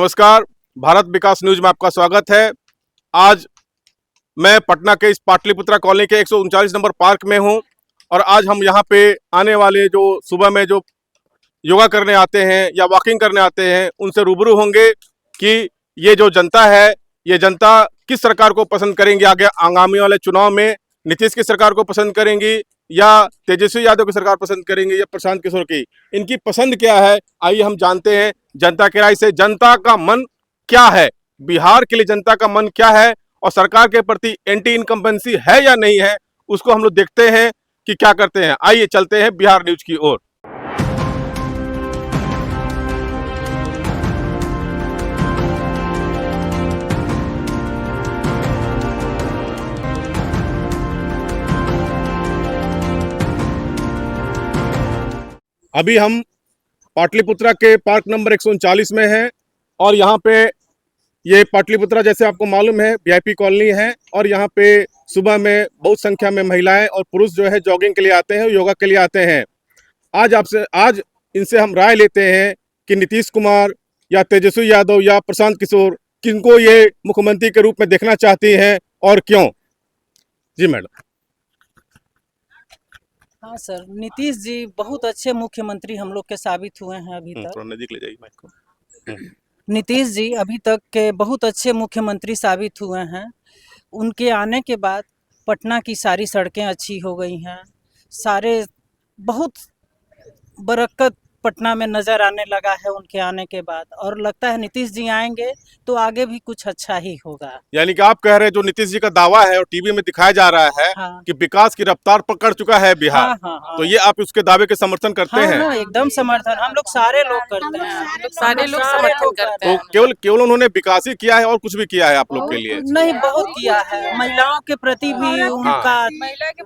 नमस्कार, भारत विकास न्यूज में आपका स्वागत है। आज मैं पटना के इस पाटलिपुत्रा कॉलोनी के 139 नंबर पार्क में हूं और आज हम यहां पे आने वाले जो सुबह में जो योगा करने आते हैं या वॉकिंग करने आते हैं उनसे रूबरू होंगे कि ये जो जनता है, ये जनता किस सरकार को पसंद करेंगे आगे आगामी वाले चुनाव में। नीतीश की सरकार को पसंद करेंगी या तेजस्वी यादव की सरकार पसंद करेंगे या प्रशांत किशोर की, इनकी पसंद क्या है आइए हम जानते हैं जनता की राय से। जनता का मन क्या है, बिहार के लिए जनता का मन क्या है और सरकार के प्रति एंटी इनकम्बेंसी है या नहीं है, उसको हम लोग देखते हैं कि क्या करते हैं। आइए चलते हैं बिहार न्यूज की ओर। अभी हम पाटलिपुत्रा के पार्क नंबर 139 में हैं और यहाँ पे ये पाटलिपुत्रा जैसे आपको मालूम है वीआईपी कॉलोनी है और यहाँ पे सुबह में बहुत संख्या में महिलाएं और पुरुष जो है जॉगिंग के लिए आते हैं, योगा के लिए आते हैं। आज इनसे हम राय लेते हैं कि नीतीश कुमार या तेजस्वी यादव या प्रशांत किशोर किनको ये मुख्यमंत्री के रूप में देखना चाहती हैं और क्यों। जी मैडम। हाँ सर, नीतीश जी बहुत अच्छे मुख्यमंत्री हम लोग के साबित हुए हैं अभी तक। थोड़ा नजदीक ले जाइए माइक को। नीतीश जी अभी तक के बहुत अच्छे मुख्यमंत्री साबित हुए हैं। उनके आने के बाद पटना की सारी सड़कें अच्छी हो गई हैं, सारे बहुत बरकत पटना में नज़र आने लगा है उनके आने के बाद, और लगता है नीतीश जी आएंगे तो आगे भी कुछ अच्छा ही होगा। यानी कि आप कह रहे हैं जो नीतीश जी का दावा है और टीवी में दिखाया जा रहा है हाँ। कि विकास की रफ्तार पकड़ चुका है बिहार। हाँ। तो ये आप उसके दावे के समर्थन करते हैं? हाँ, एकदम समर्थन हम लोग सारे लोग करते हैं, सारे लोग समर्थन करते हैं। तो केवल उन्होंने विकास ही किया है और कुछ भी किया है आप लोग के लिए? नहीं, बहुत किया है। महिलाओं के प्रति भी उनका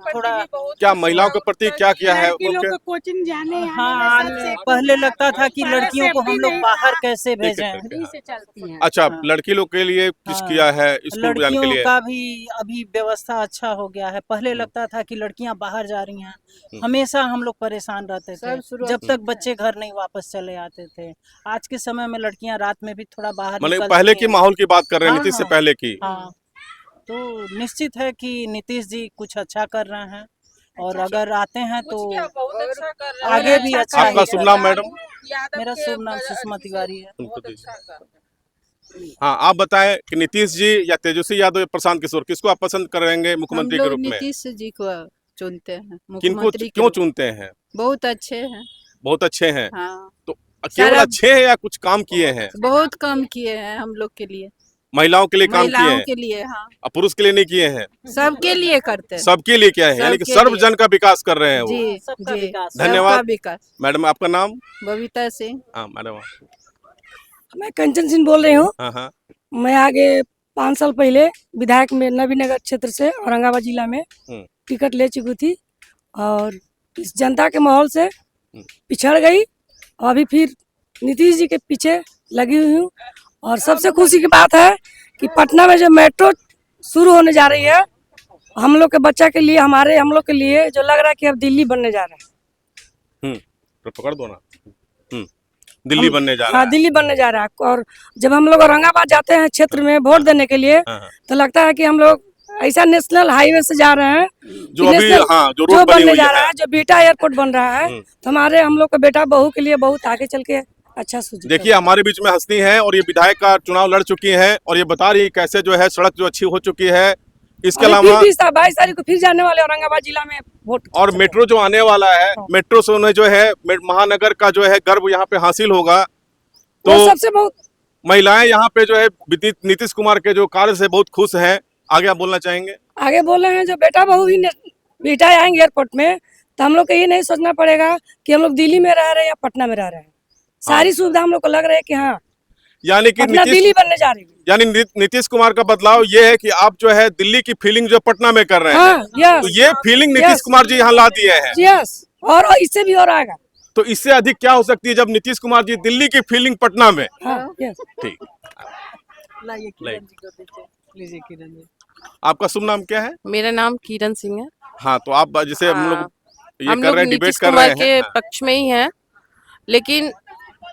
थोड़ा, क्या महिलाओं के प्रति क्या किया है उनके? कोचिंग जाने हाँ, पहले लगता था कि लड़कियों को हम लोग बाहर कैसे भेजें। से चलती हैं। अच्छा, हाँ। लड़की लोग के लिए कुछ हाँ। किया है स्कूल जाने के लड़कियों लिए? का भी अभी व्यवस्था अच्छा हो गया है। पहले लगता था कि लड़कियां बाहर जा रही हैं, हमेशा हम लोग परेशान रहते थे जब तक बच्चे घर नहीं वापस चले आते थे। आज के समय में लड़कियां रात में भी थोड़ा बाहर मतलब निकलती पहले की हैं। माहौल की बात कर रहे हैं, हाँ, नीतीश से हाँ। पहले की। हाँ, तो निश्चित है कि नीतीश जी कुछ अच्छा कर रहे हैं और अगर आते हैं तो बहुत अच्छा कर रहे हैं। आगे भी अच्छा आपका ही शुभ होगा। नाम मैडम? मेरा शुभ नाम सुषमा तिवारी है। हाँ, आप बताएं कि नीतीश जी या तेजस्वी यादव या प्रशांत किशोर किसको आप पसंद करेंगे मुख्यमंत्री के रूप में? नीतीश जी को चुनते हैं किनको मुख्यमंत्री क्यों चुनते हैं? बहुत अच्छे हैं। बहुत अच्छे हैं। हाँ, तो केवल अच्छे हैं या कुछ काम किए हैं? बहुत काम किए हैं हम लोग के लिए, महिलाओं के लिए काम किए महिलाओं हैं के लिए। हाँ, और पुरुष के लिए नहीं किए हैं? सबके लिए करते हैं। सबके लिए क्या है, यानी कि सबके सर्व लिए। जन का विकास कर रहे हैं वो। जी सबका जी, विकास। धन्यवाद। सबका विकास। मैडम आपका नाम? बबीता सिंह। हाँ मैडम। मैं कंचन सिंह बोल रही हूँ। हाँ। मैं आगे 5 साल पहले विधायक में नबीनगर क्षेत्र से औरंगाबाद जिला में टिकट ले चुकी थी और इस जनता के माहौल से पिछड़ गई और अभी फिर नीतीश जी के पीछे लगी हुई हूँ। और सबसे खुशी की बात है कि पटना में जो मेट्रो शुरू होने जा रही है, हम लोग के बच्चा के लिए, हम लोग के लिए जो लग रहा है कि अब दिल्ली बनने जा रहा है। तो पकड़ दो ना। दिल्ली बनने जा रहा हाँ, है। दिल्ली बनने जा रहा है। और जब हम लोग औरंगाबाद जाते हैं क्षेत्र में वोट देने के लिए, हाँ। तो लगता है कि हम लोग ऐसा नेशनल हाईवे से जा रहे हैं जो अभी जो रोड जो बनी बनने हुई जा है। रहा है, जो बेटा एयरपोर्ट बन रहा है, तो हम लोग का बेटा बहू के लिए बहुत आगे चल के अच्छा सूझ। देखिए हमारे बीच में हस्ती है और ये विधायक का चुनाव लड़ चुकी है और ये बता रही है कैसे जो है सड़क जो अच्छी हो चुकी है। इसके अलावा 22 तारीख को फिर जाने वाले औरंगाबाद जिला में वोट। और मेट्रो जो आने वाला है, मेट्रो से उन्हें जो है महानगर का जो है गर्व यहाँ पे हासिल होगा। तो सबसे बहुत महिलाएं यहाँ पे जो है नीतीश कुमार के जो कार्य से बहुत खुश हैं। आगे आप बोलना चाहेंगे? आगे बोल रहे हैं जो बेटा बहू भी बेटा आएंगे एयरपोर्ट में, तो हम लोग को ये नहीं सोचना पड़ेगा कि हम लोग दिल्ली में रह रहे हैं या पटना में रह रहे हैं। सारी सुविधा हम लोग को लग रहा है कि हाँ, यानी कि दिल्ली बनने जा रही है। यानी नीतीश कुमार का बदलाव ये है कि आप जो है दिल्ली की फीलिंग जो पटना में कर रहे हैं। हाँ, यस, तो ये फीलिंग नीतीश कुमार जी यहाँ ला दिए हैं। यस, और इससे भी और आएगा। तो इससे अधिक क्या हो सकती है जब नीतीश कुमार जी दिल्ली की फीलिंग पटना में। हाँ, यस। ठीक। लीजिए किरण जी। आपका शुभ नाम क्या है? मेरा नाम किरण सिंह है। हाँ, तो आप जैसे हम लोग ये हम कर लोग रहे हैं, डिबेट नीतीश कर कुमार रहे के हैं। पक्ष में ही हैं, लेकिन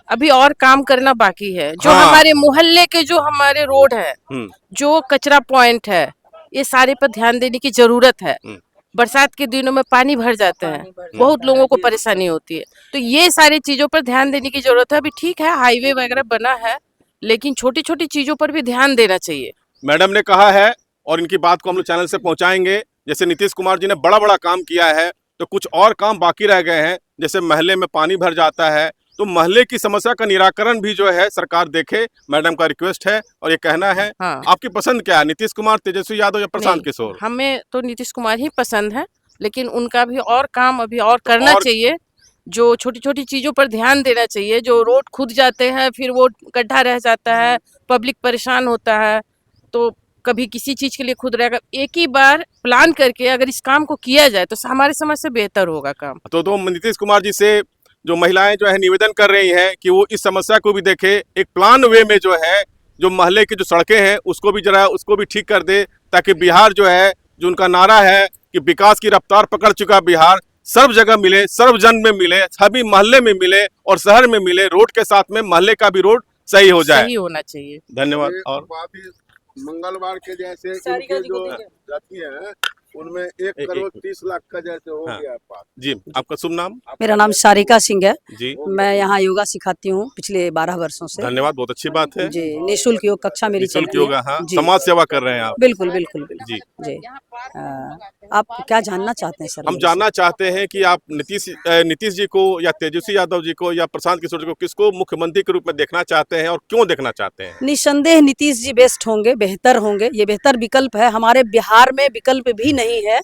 अभी और काम करना बाकी है। जो हाँ। हमारे मोहल्ले के जो हमारे रोड है, हम्म, जो कचरा पॉइंट है, ये सारे पर ध्यान देने की जरूरत है। हम्म। बरसात के दिनों में पानी भर जाते हैं, बहुत लोगों को परेशानी होती है, तो ये सारी चीजों पर ध्यान देने की जरूरत है। अभी ठीक है, हाईवे वगैरह बना है, लेकिन छोटी छोटी चीजों पर भी ध्यान देना चाहिए। मैडम ने कहा है और इनकी बात को हम लोग चैनल से पहुंचाएंगे। जैसे नीतीश कुमार जी ने बड़ा बड़ा काम किया है, तो कुछ और काम बाकी रह गए हैं। जैसे महल्ले में पानी भर जाता है, तो महल्ले की समस्या का निराकरण भी जो है सरकार देखे, मैडम का रिक्वेस्ट है और ये कहना है। हाँ। आपकी पसंद क्या है, नीतीश कुमार, तेजस्वी यादव या प्रशांत नहीं, किशोर? हमें तो नीतीश कुमार ही पसंद है, लेकिन उनका भी और काम अभी और करना और- चाहिए। जो छोटी छोटी चीजों पर ध्यान देना चाहिए। जो रोड खुद जाते हैं, फिर वो गड्ढा रह जाता है, पब्लिक परेशान होता है, तो कभी किसी चीज के लिए खुद रहेगा। एक ही बार प्लान करके अगर इस काम को किया जाए तो हमारे समझ से बेहतर होगा काम। तो नीतीश कुमार जी से जो महिलाएं जो है निवेदन कर रही हैं कि वो इस समस्या को भी देखे, एक प्लान वे में जो है जो महल्ले की जो सड़कें हैं उसको भी जरा उसको भी ठीक कर दे, ताकि बिहार जो है, जो उनका नारा है कि विकास की रफ्तार पकड़ चुका बिहार, सर्व जगह मिले, सर्वजन में मिले, सभी महल्ले में मिले और शहर में मिले, रोड के साथ में महल्ले का भी रोड सही हो जाए। सही होना चाहिए। धन्यवाद। और बात ही मंगलवार के जैसे सारी इनके गाजी को जो दीजिए। जाती है उनमें 1,30,00,000 का जैसे हो हाँ। गया पास। जी, आपका शुभ नाम? मेरा नाम सारिका सिंह है। जी, मैं यहाँ योगा सिखाती हूँ पिछले 12 वर्षों से। धन्यवाद, बहुत अच्छी बात है। जी, निःशुल्क योग कक्षा मेरी निःशुल्क चलती है। योगा, हाँ, जी, समाज सेवा कर रहे हैं आप। बिल्कुल बिल्कुल बिल्कुल। जी, जी, आप क्या जानना चाहते हैं सर? हम मेरे जानना चाहते हैं कि आप नीतीश जी को या तेजस्वी यादव जी को या प्रशांत किशोर जी को किसको मुख्यमंत्री के रूप में देखना चाहते हैं और क्यों देखना चाहते हैं? से? निस्संदेह नीतीश जी बेस्ट होंगे, बेहतर होंगे। ये बेहतर विकल्प है। हमारे बिहार में विकल्प भी नहीं है,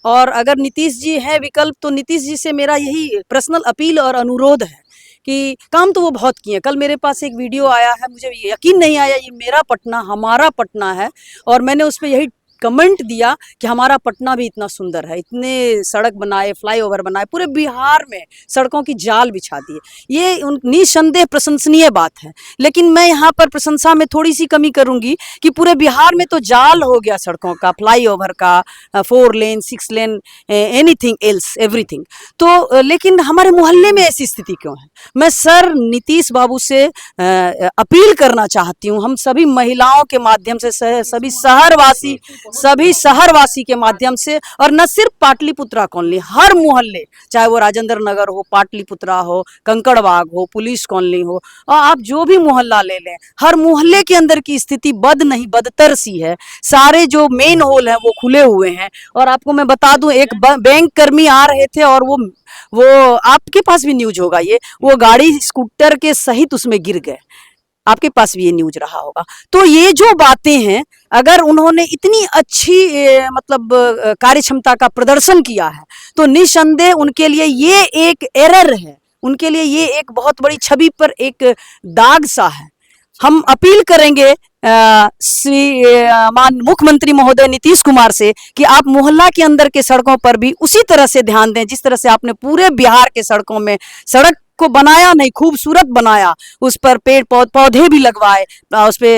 और अगर नीतीश जी है विकल्प तो नीतीश जी से मेरा यही पर्सनल अपील और अनुरोध है कि काम तो वो बहुत किए। कल मेरे पास एक वीडियो आया है, मुझे यकीन नहीं आया ये मेरा पटना, हमारा पटना है, और मैंने उस पर यही कमेंट दिया कि हमारा पटना भी इतना सुंदर है, इतने सड़क बनाए, फ्लाईओवर बनाए, पूरे बिहार में सड़कों की जाल बिछा दिए। ये निसंदेह प्रशंसनीय बात है, लेकिन मैं यहाँ पर प्रशंसा में थोड़ी सी कमी करूंगी कि पूरे बिहार में तो जाल हो गया सड़कों का, फ्लाईओवर का, 4 लेन 6 लेन, एनीथिंग एल्स, एवरीथिंग। तो लेकिन हमारे मोहल्ले में ऐसी स्थिति क्यों है? मैं सर नीतीश बाबू से अपील करना चाहती हूँ, हम सभी महिलाओं के माध्यम से, सभी शहरवासी के माध्यम से, और न सिर्फ पाटलिपुत्रा कॉलोनी, हर मोहल्ले, चाहे वो राजेंद्र नगर हो, पाटलिपुत्रा हो, कंकड़बाग हो, पुलिस कॉलोनी हो, और आप जो भी मोहल्ला ले लें, हर मोहल्ले के अंदर की स्थिति बद नहीं बदतर सी है। सारे जो मेन होल हैं वो खुले हुए हैं। और आपको मैं बता दूं, एक बैंक कर्मी आ रहे थे और वो आपके पास भी न्यूज होगा, ये वो गाड़ी स्कूटर के सहित उसमें गिर गए, आपके पास भी ये न्यूज रहा होगा। तो ये जो बातें हैं, अगर उन्होंने इतनी अच्छी मतलब कार्य क्षमता का प्रदर्शन किया है, तो निसंदेह उनके लिए ये एक एरर है, उनके लिए ये एक बहुत बड़ी छवि पर एक दाग सा है। हम अपील करेंगे श्री मान मुख्यमंत्री महोदय नीतीश कुमार से कि आप मोहल्ला के अंदर के सड़कों पर भी उसी तरह से ध्यान दें जिस तरह से आपने पूरे बिहार के सड़कों में सड़क को बनाया, नहीं खूबसूरत बनाया, उस पर पेड़ पौधे भी लगवाए, उस पे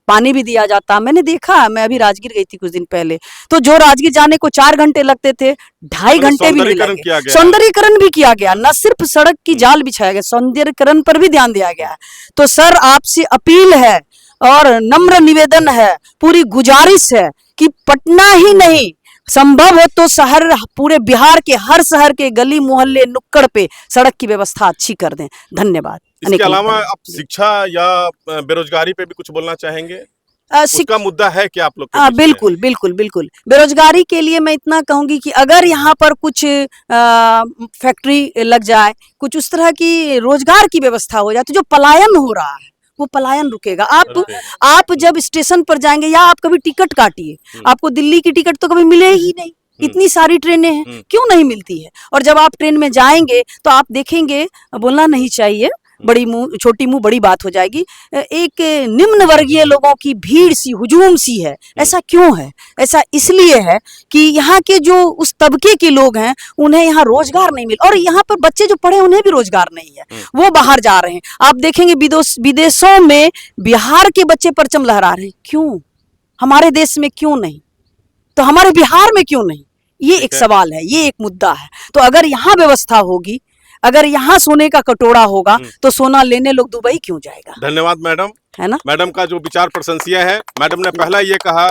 पानी भी दिया जाता। मैंने देखा, मैं अभी राजगीर गई थी कुछ दिन पहले, तो जो राजगीर जाने को 4 घंटे लगते थे, 2.5 घंटे भी नहीं लगे। सौंदर्यीकरण भी किया गया, न सिर्फ सड़क की जाल बिछाया गया, सौंदर्यीकरण पर भी ध्यान दिया गया। तो सर आपसे अपील है और नम्र निवेदन है, पूरी गुजारिश है कि पटना ही नहीं, संभव हो तो शहर, पूरे बिहार के हर शहर के गली मोहल्ले नुक्कड़ पे सड़क की व्यवस्था अच्छी कर दें। धन्यवाद। इसके अलावा आप शिक्षा या बेरोजगारी पे भी कुछ बोलना चाहेंगे? उसका मुद्दा है क्या आप लोग के बीच में? बिल्कुल बिल्कुल बिल्कुल। बेरोजगारी के लिए मैं इतना कहूंगी कि अगर यहाँ पर कुछ फैक्ट्री लग जाए, कुछ उस तरह की रोजगार की व्यवस्था हो जाए, तो जो पलायन हो रहा है वो पलायन रुकेगा। आप जब स्टेशन पर जाएंगे या आप कभी टिकट काटिए, आपको दिल्ली की टिकट तो कभी मिले ही नहीं, इतनी सारी ट्रेनें हैं, क्यों नहीं मिलती है? और जब आप ट्रेन में जाएंगे तो आप देखेंगे, बोलना नहीं चाहिए, बड़ी मुंह छोटी मुंह बड़ी बात हो जाएगी, एक निम्न वर्गीय लोगों की भीड़ सी, हुजूम सी है। ऐसा क्यों है? ऐसा इसलिए है कि यहाँ के जो उस तबके के लोग हैं उन्हें यहाँ रोजगार नहीं मिल, और यहाँ पर बच्चे जो पढ़े उन्हें भी रोजगार नहीं है, वो बाहर जा रहे हैं। आप देखेंगे विदेशों में बिहार के बच्चे परचम लहरा रहे हैं, क्यों? हमारे देश में क्यों नहीं? तो हमारे बिहार में क्यों नहीं? ये एक सवाल है, ये एक मुद्दा है। तो अगर यहाँ व्यवस्था होगी, अगर यहाँ सोने का कटोरा होगा तो सोना लेने लोग दुबई क्यों जाएगा? धन्यवाद मैडम। है ना? मैडम का जो विचार प्रशंसीय है। मैडम ने पहला ये कहा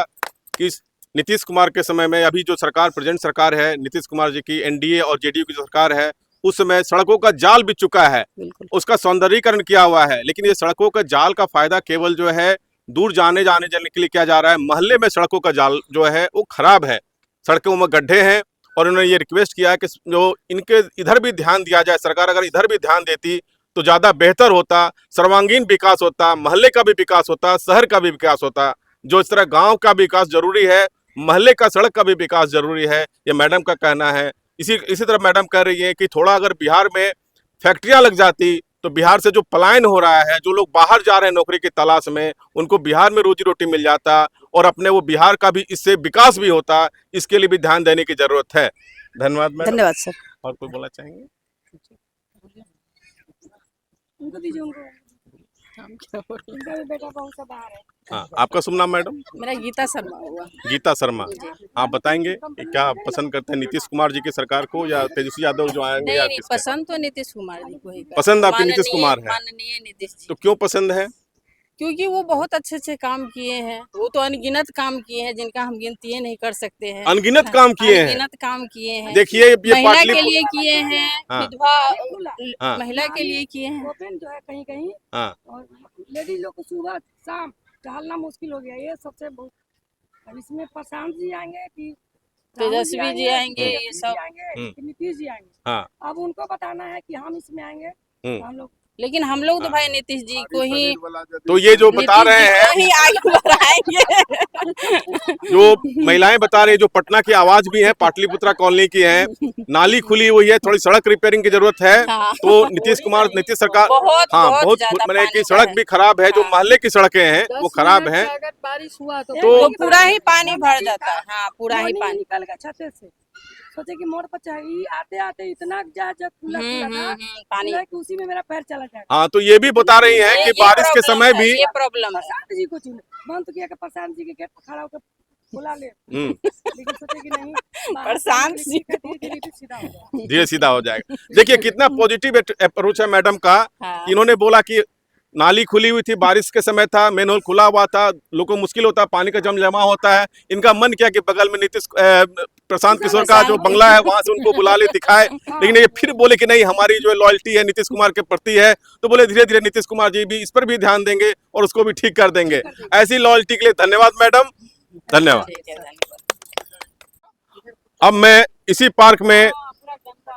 कि नीतीश कुमार के समय में, अभी जो सरकार प्रेजेंट सरकार है नीतीश कुमार जी की, एनडीए और जेडीयू की जो सरकार है, उस समय सड़कों का जाल बिछ चुका है, उसका सौंदर्यीकरण किया हुआ है। लेकिन ये सड़कों का जाल का फायदा केवल जो है दूर जाने जाने के लिए किया जा रहा है। मोहल्ले में सड़कों का जाल जो है वो खराब है, सड़कों में गड्ढे हैं। और उन्होंने ये रिक्वेस्ट किया है कि जो इनके इधर भी ध्यान दिया जाए, सरकार अगर इधर भी ध्यान देती तो ज़्यादा बेहतर होता, सर्वांगीण विकास होता, मोहल्ले का भी विकास होता, शहर का भी विकास होता। जो इस तरह गांव का विकास जरूरी है, मोहल्ले का सड़क का भी विकास जरूरी है, ये मैडम का कहना है। इसी तरह मैडम कह रही है कि थोड़ा अगर बिहार में फैक्ट्रियां लग जाती तो बिहार से जो पलायन हो रहा है, जो लोग बाहर जा रहे हैं नौकरी की तलाश में, उनको बिहार में रोजी रोटी मिल जाता और अपने वो बिहार का भी इससे विकास भी होता। इसके लिए भी ध्यान देने की जरूरत है। धन्यवाद मैडम। धन्यवाद सर। और कोई बोलना चाहेंगे? उनको दीजिए, उनका भी बेटा बहुत सा बाहर है। हाँ, आपका शुभ नाम मैडम? मेरा गीता शर्मा हुआ। गीता शर्मा। आप बताएंगे कि क्या पसंद करते हैं, नीतीश कुमार जी की सरकार को या तेजस्वी यादव जो आएंगे? या नहीं, किसका? पसंद तो नीतीश कुमार जी को ही करते हैं। पसंद आपके नीतीश कुमार है? माननीय नीतीश जी, तो क्यों पसंद है? क्योंकि वो बहुत अच्छे अच्छे काम किए हैं। वो तो अनगिनत काम किए हैं जिनका हम गिनती नहीं कर सकते हैं। अनगिनत काम किए हैं। अनगिनत काम किए हैं। देखिए ये महिला पाटली के लिए किए हैं, हाँ। विधवा हाँ। महिला के लिए किए हैं। ओपन जो है कहीं कहीं, हाँ, और लेडीज लोग को सुबह शाम टहलना मुश्किल हो गया। ये सबसे बहुत, अब इसमें प्रशांत जी आएंगे कि तेजस्वी जी आएंगे, ये सब। कि नीतीश जी आएंगे। हाँ। अब उनको बताना है कि हम इसमें आएंगे तो हम लोग, लेकिन हम लोग तो भाई नीतीश जी को ही, तो ये जो बता रहे हैं, ही आगे बढ़ाएंगे। जो महिलाएं बता रही है, जो पटना की आवाज भी है, पाटलिपुत्रा कॉलोनी की है, नाली खुली हुई है, थोड़ी सड़क रिपेयरिंग की जरूरत है। हाँ। तो नीतीश सरकार बहुत ज्यादा मैंने पानी की सड़क भी खराब है, जो मोहल्ले की सड़कें हैं वो खराब हैं। अगर बारिश हुआ तो पूरा ही पानी भर जाता है। हाँ, पूरा ही पानी निकल गया छते से। सोचे कि मोड़ पर चाहिए, आते आते इतना जा खुला था पानी कि उसी में मेरा पैर चला जाएगा। हाँ, तो ये भी बता रही हैं कि बारिश के समय भी ये प्रॉब्लम है। प्रशांत जी को चुने, बंद तो किया कि प्रशांत जी के गेट पर खड़ा होकर बुला ले, लेकिन सोचे कि नहीं, प्रशांत जी धीरे सीधा हो जाएगा। देखिए कितना पॉजिटिव अप्रोच है मैडम का। हाँ। कि इन्होंने बोला कि नाली खुली हुई थी, बारिश के समय था, मेन होल खुला हुआ था, लोगों को मुश्किल होता है, पानी का जमा होता है। इनका मन किया कि बगल में प्रशांत किशोर का जो बंगला है वहां से उनको बुला ले, दिखाए। लेकिन ये फिर बोले कि नहीं, हमारी जो लॉयल्टी है नीतीश कुमार के प्रति है। तो बोले धीरे धीरे नीतीश कुमार जी भी इस पर भी ध्यान देंगे और उसको भी ठीक कर देंगे। ऐसी लॉयल्टी के लिए धन्यवाद मैडम, धन्यवाद। अब मैं इसी पार्क में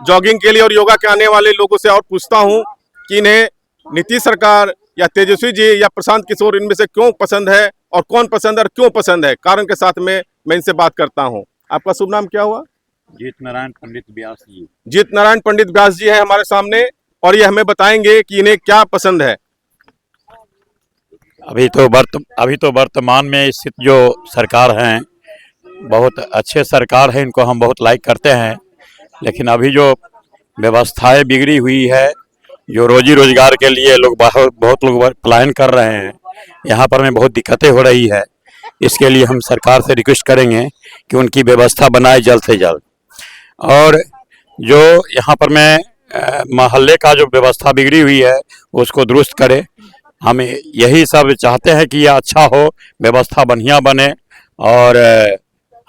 जॉगिंग के लिए और योगा के आने वाले लोगों से और पूछता हूँ कि इन्हें नीतीश सरकार या तेजस्वी जी या प्रशांत किशोर इनमें से क्यों पसंद है, और कौन पसंद है और क्यों पसंद है, कारण के साथ में मैं इनसे बात करता हूँ। आपका शुभ नाम क्या हुआ? जीत नारायण पंडित व्यास जी। जीत नारायण पंडित व्यास जी है हमारे सामने, और ये हमें बताएंगे कि इन्हें क्या पसंद है। अभी तो वर्तमान में स्थित जो सरकार हैं बहुत अच्छे सरकार है, इनको हम बहुत लाइक करते हैं। लेकिन अभी जो व्यवस्थाएं बिगड़ी हुई है, जो रोजी रोजगार के लिए लोग बहुत लोग पलायन कर रहे हैं, यहाँ पर में बहुत दिक्कतें हो रही है। इसके लिए हम सरकार से रिक्वेस्ट करेंगे कि उनकी व्यवस्था बनाए जल्द से जल्द। और जो यहाँ पर में मोहल्ले का जो व्यवस्था बिगड़ी हुई है उसको दुरुस्त करे। हम यही सब चाहते हैं कि यह अच्छा हो, व्यवस्था बढ़िया बने, और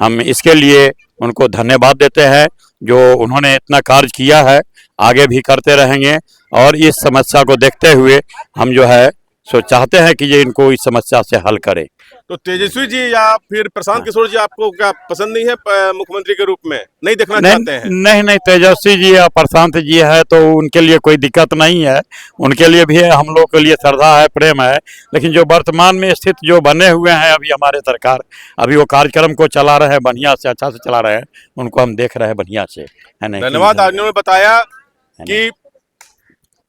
हम इसके लिए उनको धन्यवाद देते हैं जो उन्होंने इतना कार्य किया है। आगे भी करते रहेंगे, और इस समस्या को देखते हुए हम जो है सो चाहते हैं कि ये इनको इस समस्या से हल करें। तो तेजस्वी जी या फिर प्रशांत किशोर जी आपको क्या पसंद नहीं है मुख्यमंत्री के रूप में, नहीं देखना चाहते हैं? नहीं, तेजस्वी जी या प्रशांत जी है तो उनके लिए कोई दिक्कत नहीं है, उनके लिए भी हम लोग के लिए श्रद्धा है, प्रेम है। लेकिन जो वर्तमान में स्थित जो बने हुए हैं अभी हमारे सरकार, अभी वो कार्यक्रम को चला रहे हैं, बढ़िया से अच्छा से चला रहे हैं, उनको हम देख रहे हैं बढ़िया से, है नहीं? धन्यवाद। आज उन्होंने बताया कि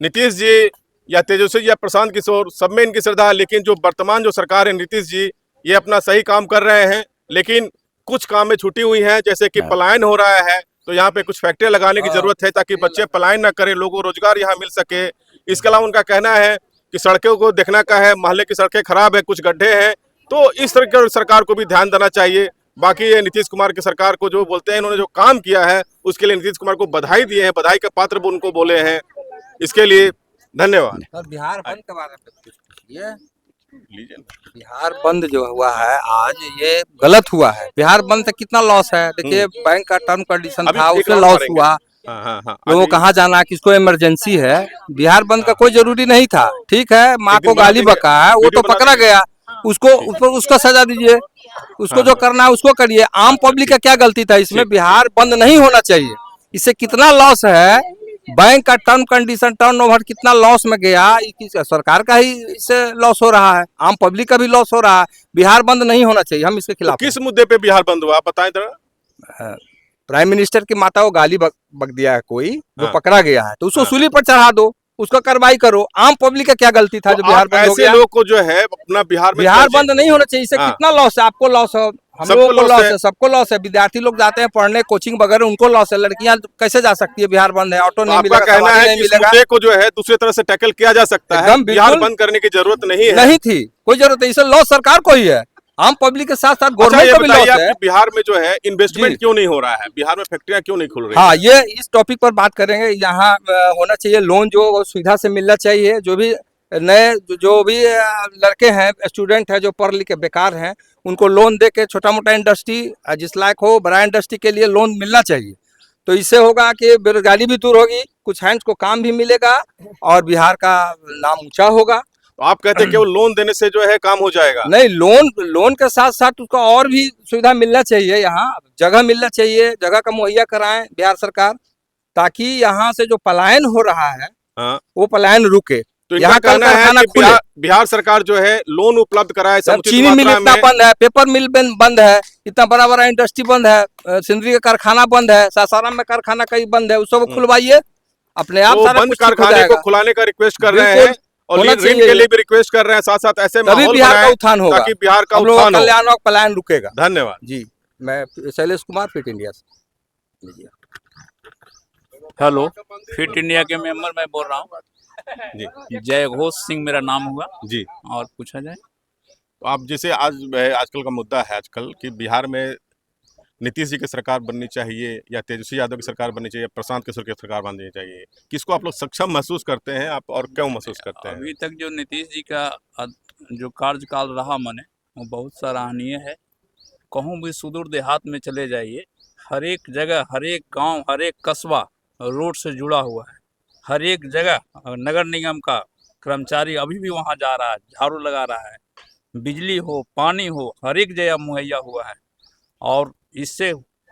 नीतीश जी या तेजस्वी जी या प्रशांत किशोर, सब में इनकी श्रद्धा है। लेकिन जो वर्तमान जो सरकार है नीतीश जी, ये अपना सही काम कर रहे हैं, लेकिन कुछ काम में छुटी हुई हैं, जैसे कि पलायन हो रहा है। तो यहाँ पे कुछ फैक्ट्रियाँ लगाने की जरूरत है ताकि बच्चे पलायन ना करें, लोगों को रोजगार यहाँ मिल सके। इसके अलावा उनका कहना है कि सड़कों को देखना का है, मोहल्ले की सड़कें खराब है, कुछ गड्ढे हैं, तो इस तरह की सरकार को भी ध्यान देना चाहिए। बाकी ये नीतीश कुमार की सरकार को जो बोलते हैं, इन्होंने जो काम किया है उसके लिए नीतीश कुमार को बधाई दिए हैं, बधाई का पात्र भी उनको बोले हैं। इसके लिए धन्यवाद। और बिहार बंद के बारे में कुछ ये लीजिए। बिहार बंद जो हुआ है आज ये गलत हुआ है। बिहार बंद से कितना लॉस है देखिए, बैंक का टर्म कंडीशन अभी था एक उससे और लॉस मारेंगे। हुआ। हाँ हाँ हाँ, लोगों को कहाँ जाना है, किसको इमरजेंसी है। बिहार बंद का कोई जरूरी नहीं था। ठीक है, माँ एक दिन को बना गाली देंगे, बका है वो वीडियो तो बना पकड़ा देंगे। गया, उसको सजा दीजिए। उसको जो करना है उसको करिए। आम पब्लिक का क्या गलती था इसमें? ठीक। बिहार बंद नहीं होना चाहिए। इससे कितना लॉस है, बैंक का टर्म कंडीशन टर्नओवर कितना लॉस में गया, सरकार का ही इससे लॉस हो रहा है, आम पब्लिक का भी लॉस हो रहा है। बिहार बंद नहीं होना चाहिए, हम इसके तो खिलाफ हैं। किस मुद्दे पे बिहार बंद हुआ, आप बताएं जरा। प्राइम मिनिस्टर की माता को गाली बक दिया है कोई जो हाँ। पकड़ा गया है, तो उसको हाँ। सूली पर चढ़ा दो, उसका कार्रवाई करो। आम पब्लिक का क्या गलती था तो जो बिहार आप बंद हो ऐसे गया? लोग को जो है अपना बिहार में बिहार बंद नहीं होना चाहिए। इससे हाँ। कितना लॉस है, आपको लॉस है, हम सबको लोगों को लॉस लॉस है। है, सबको लॉस है। विद्यार्थी लोग जाते हैं पढ़ने, कोचिंग वगैरह, उनको लॉस है। लड़कियां कैसे जा सकती है? बिहार बंद है, ऑटो तो नहीं आपका मिलेगा, कहना सवारी है नहीं कि इस मिलेगा। मुद्दे को जो है दूसरी तरह से टैकल किया जा सकता है, एकदम बिहार बिल्कुल। बंद करने की जरूरत नहीं है। नहीं थी कोई जरूरत है, इससे लॉस सरकार को ही है, आम पब्लिक के साथ साथ अच्छा, गवर्नमेंट ये को भी बताइए लॉस आप है। कि बिहार में जो है इन्वेस्टमेंट जी। क्यों नहीं हो रहा है, बिहार में फैक्ट्रियां क्यों नहीं खुल रही हाँ, हैं? ये इस टॉपिक पर बात करेंगे। यहाँ होना चाहिए लोन, जो सुविधा से मिलना चाहिए। जो भी नए जो भी लड़के हैं, स्टूडेंट हैं जो पढ़ लिख के बेकार हैं, उनको लोन दे के छोटा मोटा इंडस्ट्री जिस लायक हो, बड़ा इंडस्ट्री के लिए लोन मिलना चाहिए। तो इससे होगा कि बेरोजगारी भी दूर होगी, कुछ हैंड्स को काम भी मिलेगा और बिहार का नाम ऊंचा होगा। तो आप कहते हैं केवल लोन देने से जो है काम हो जाएगा? नहीं, लोन के साथ साथ उसका और भी सुविधा मिलना चाहिए। यहाँ जगह मिलना चाहिए, जगह का मुहैया कराएं बिहार सरकार, ताकि यहाँ से जो पलायन हो रहा है हाँ। वो पलायन रुके। तो इनका यहाँ कल कहना है कारखाना कि खुले। बिहार सरकार जो है लोन उपलब्ध कराए जब समुचित चीनी मिल मात्रा इतना में। बंद है, पेपर मिल बंद है, इतना बड़ा बड़ा इंडस्ट्री बंद है, सिंदरी का कारखाना बंद है, सासाराम में कारखाना कहीं बंद है, उसको खुलवाइए, अपने आप तो सारा बंद कुछ ठीक हो कारखाने को जाएगा। खुलाने का रिक्वेस्ट कर रहे बिल्कुल, हैं और होना ऋण चाहिए के लिए ये। भी रिक्वेस्ट कर रहे हैं, साथ साथ ऐसे तभी माहौल बिहार का बनाएं उत्थान होगा, ताकि बिहार का हम लोगों का उत्थान हो। कल्याण और पलायन रुकेगा। धन्यवाद जी, मैं शैलेश कुमार, फिट इंडिया से। हेलो, फिट इंडिया के मेंबर मैं बोल रहा हूँ। जी जय घोष सिंह मेरा नाम हुआ। जी। और पूछा जाए तो आप जैसे आजकल का मुद्दा है आजकल कि बिहार में नीतीश जी की सरकार बननी चाहिए या तेजस्वी यादव की सरकार बननी चाहिए, प्रशांत किशोर की सरकार बननी चाहिए, किसको आप लोग सक्षम महसूस करते हैं आप और क्यों महसूस करते हैं? अभी तक जो नीतीश जी का जो कार्यकाल रहा मने वो बहुत सराहनीय है। कहूँ भी सुदूर देहात में चले जाइए, हर एक जगह, हर एक गांव, हर एक कस्बा रोड से जुड़ा हुआ है। हर एक जगह नगर निगम का कर्मचारी अभी भी वहां जा रहा है, झाड़ू लगा रहा है। बिजली हो, पानी हो, हर एक जगह मुहैया हुआ है और इससे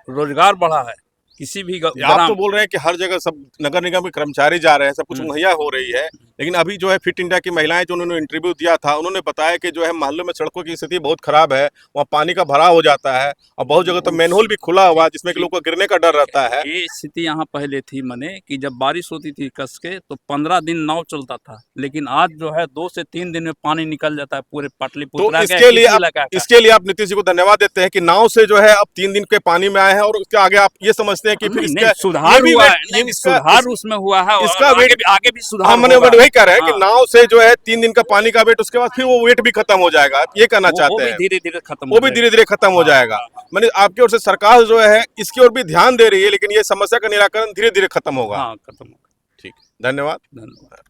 रोजगार बढ़ा है। किसी भी आप ग्राम तो बोल रहे हैं कि हर जगह सब नगर निगम के कर्मचारी जा रहे हैं, सब कुछ मुहैया हो रही है, लेकिन अभी जो है फिट इंडिया की महिलाएं जो उन्होंने इंटरव्यू दिया था, उन्होंने बताया कि जो है मोहल्लों में सड़कों की स्थिति बहुत खराब है, वहाँ पानी का भराव हो जाता है और बहुत जगह तो मैनहोल भी खुला हुआ है जिसमें कि लोगों को गिरने का डर रहता है। ये स्थिति यहाँ पहले थी मने कि जब बारिश होती थी कस के तो 15 दिन नाव चलता था, लेकिन आज जो है 2 से 3 दिन में पानी निकल जाता है पूरे तो पाटलिपुत्रा के इसके लिए इसी इलाका का। इसके लिए आप नीतीश जी को धन्यवाद देते हैं कि नाव से जो है अब 3 दिन के पानी में आए हैं और उसके आगे आप ये समझते हैं कि फिर नहीं, इसका नहीं, सुधार भी हुआ है, वेट- नहीं, इसका- सुधार उसमें हुआ है और इसका आगे वेट- भी- आगे भी सुधार हाँ, मैंने होगा। वही कह रहे हैं कि हाँ। नाव से जो है 3 दिन का पानी का वेट, उसके बाद फिर वो वेट भी खत्म हो जाएगा, आप ये कहना वो चाहते भी हैं? धीरे धीरे खत्म वो भी धीरे धीरे खत्म हो जाएगा। मैंने आपकी ओर से सरकार जो है इसकी ओर भी ध्यान दे रही है, लेकिन ये समस्या का निराकरण धीरे धीरे खत्म होगा। हाँ, खत्म होगा। ठीक, धन्यवाद। धन्यवाद।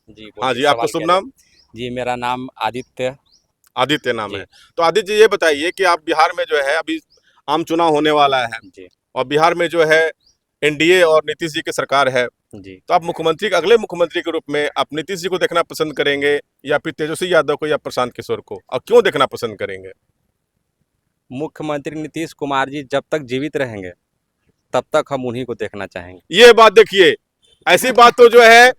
जी हाँ जी, आपका शुभ नाम? जी, मेरा नाम आदित्य नाम जी। है। तो आदित्य जी, ये बताइए कि आप बिहार में जो है अभी आम चुनाव होने वाला है जी और बिहार में जो है एनडीए और नीतीश जी की सरकार है, जी। तो आप अगले मुख्यमंत्री के रूप में आप नीतीश जी को देखना पसंद करेंगे या फिर तेजस्वी यादव को या प्रशांत किशोर को, और क्यों देखना पसंद करेंगे? मुख्यमंत्री नीतीश कुमार जी जब तक जीवित रहेंगे तब तक हम उन्हीं को देखना चाहेंगे। ये बात देखिए, ऐसी बात तो जो है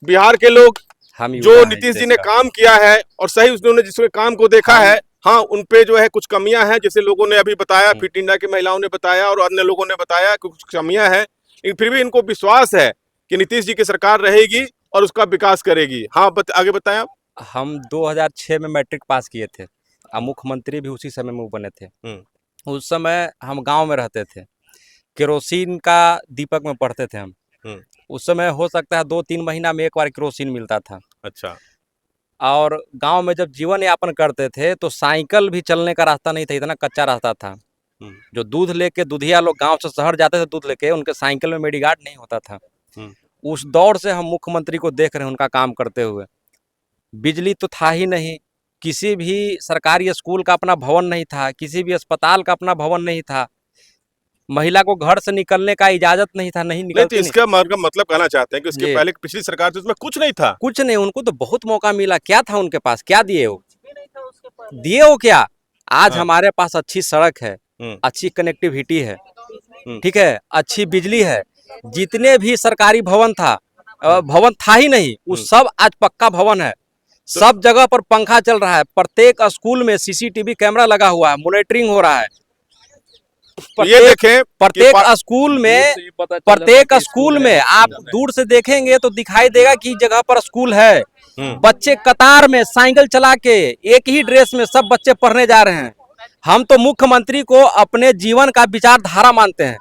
बिहार के लोग हम जो युवा हैं नीतीश इस जी ने देश का। काम किया है और सही उन्होंने जिसके काम को देखा है, हाँ उन पे जो है कुछ कमियां हैं, जैसे लोगों ने अभी बताया, फिट इंडिया की महिलाओं ने बताया और अन्य लोगों ने बताया कि कुछ कमियां हैं, लेकिन फिर भी इनको विश्वास है कि नीतीश जी की सरकार रहेगी और उसका विकास करेगी। हाँ, आगे बताएं आप। हम 2006 में मैट्रिक पास किए थे और मुख्यमंत्री भी उसी समय में वो बने थे। उस समय हम गांव में रहते थे, केरोसिन का दीपक में पढ़ते थे हम। उस समय हो सकता है 2-3 महीना में एक बार केरोसिन मिलता था। अच्छा। और गांव में जब जीवन यापन करते थे तो साइकिल भी चलने का रास्ता नहीं था, इतना कच्चा रास्ता था। जो दूध लेके दुधिया लोग गांव से शहर जाते थे दूध लेके, उनके साइकिल में मेडीगार्ड नहीं होता था। उस दौर से हम मुख्यमंत्री को देख रहे हैं उनका काम करते हुए। बिजली तो था ही नहीं, किसी भी सरकारी स्कूल का अपना भवन नहीं था, किसी भी अस्पताल का अपना भवन नहीं था, महिला को घर से निकलने का इजाजत नहीं था, नहीं नहीं तो निकलती इसका मतलब कहना चाहते हैं कि उसके जी। पहले पिछली सरकार थी उसमें कुछ नहीं था। कुछ नहीं, उनको तो बहुत मौका मिला। क्या था उनके पास, क्या दिए वो? दिए वो क्या? आज हाँ। हमारे पास अच्छी सड़क है, हम्म। अच्छी कनेक्टिविटी है, ठीक है, अच्छी बिजली है। जितने भी सरकारी भवन था, भवन था ही नहीं, वो सब आज पक्का भवन है। सब जगह पर पंखा चल रहा है, प्रत्येक स्कूल में सीसीटीवी कैमरा लगा हुआ है, मॉनिटरिंग हो रहा है। तो ये देखें प्रत्येक स्कूल में, प्रत्येक स्कूल में आप दूर से देखेंगे तो दिखाई देगा कि जगह पर स्कूल है। बच्चे कतार में साइकिल चला के एक ही ड्रेस में सब बच्चे पढ़ने जा रहे हैं। हम तो मुख्यमंत्री को अपने जीवन का विचारधारा मानते हैं,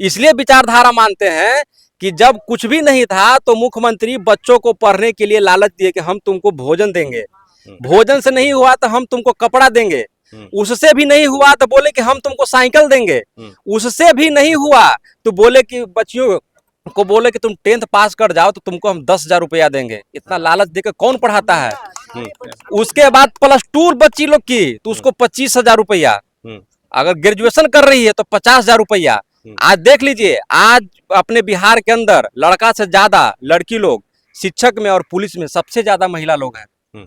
इसलिए विचारधारा मानते हैं कि जब कुछ भी नहीं था तो मुख्यमंत्री बच्चों को पढ़ने के लिए लालच दिए कि हम तुमको भोजन देंगे, भोजन से नहीं हुआ तो हम तुमको कपड़ा देंगे, उससे भी नहीं हुआ तो बोले कि हम तुमको साइकिल देंगे, उससे भी नहीं हुआ तो बोले कि बच्चियों को बोले कि तुम 10th पास कर जाओ तो तुमको हम 10,000 रुपया देंगे। इतना लालच देकर कौन पढ़ाता है? उसके बाद +2 बच्ची लोग की तो उसको 25,000 रुपया, अगर ग्रेजुएशन कर रही है तो 50,000 रुपया। आज देख लीजिए, आज अपने बिहार के अंदर लड़का से ज्यादा लड़की लोग शिक्षक में और पुलिस में सबसे ज्यादा महिला लोग हैं।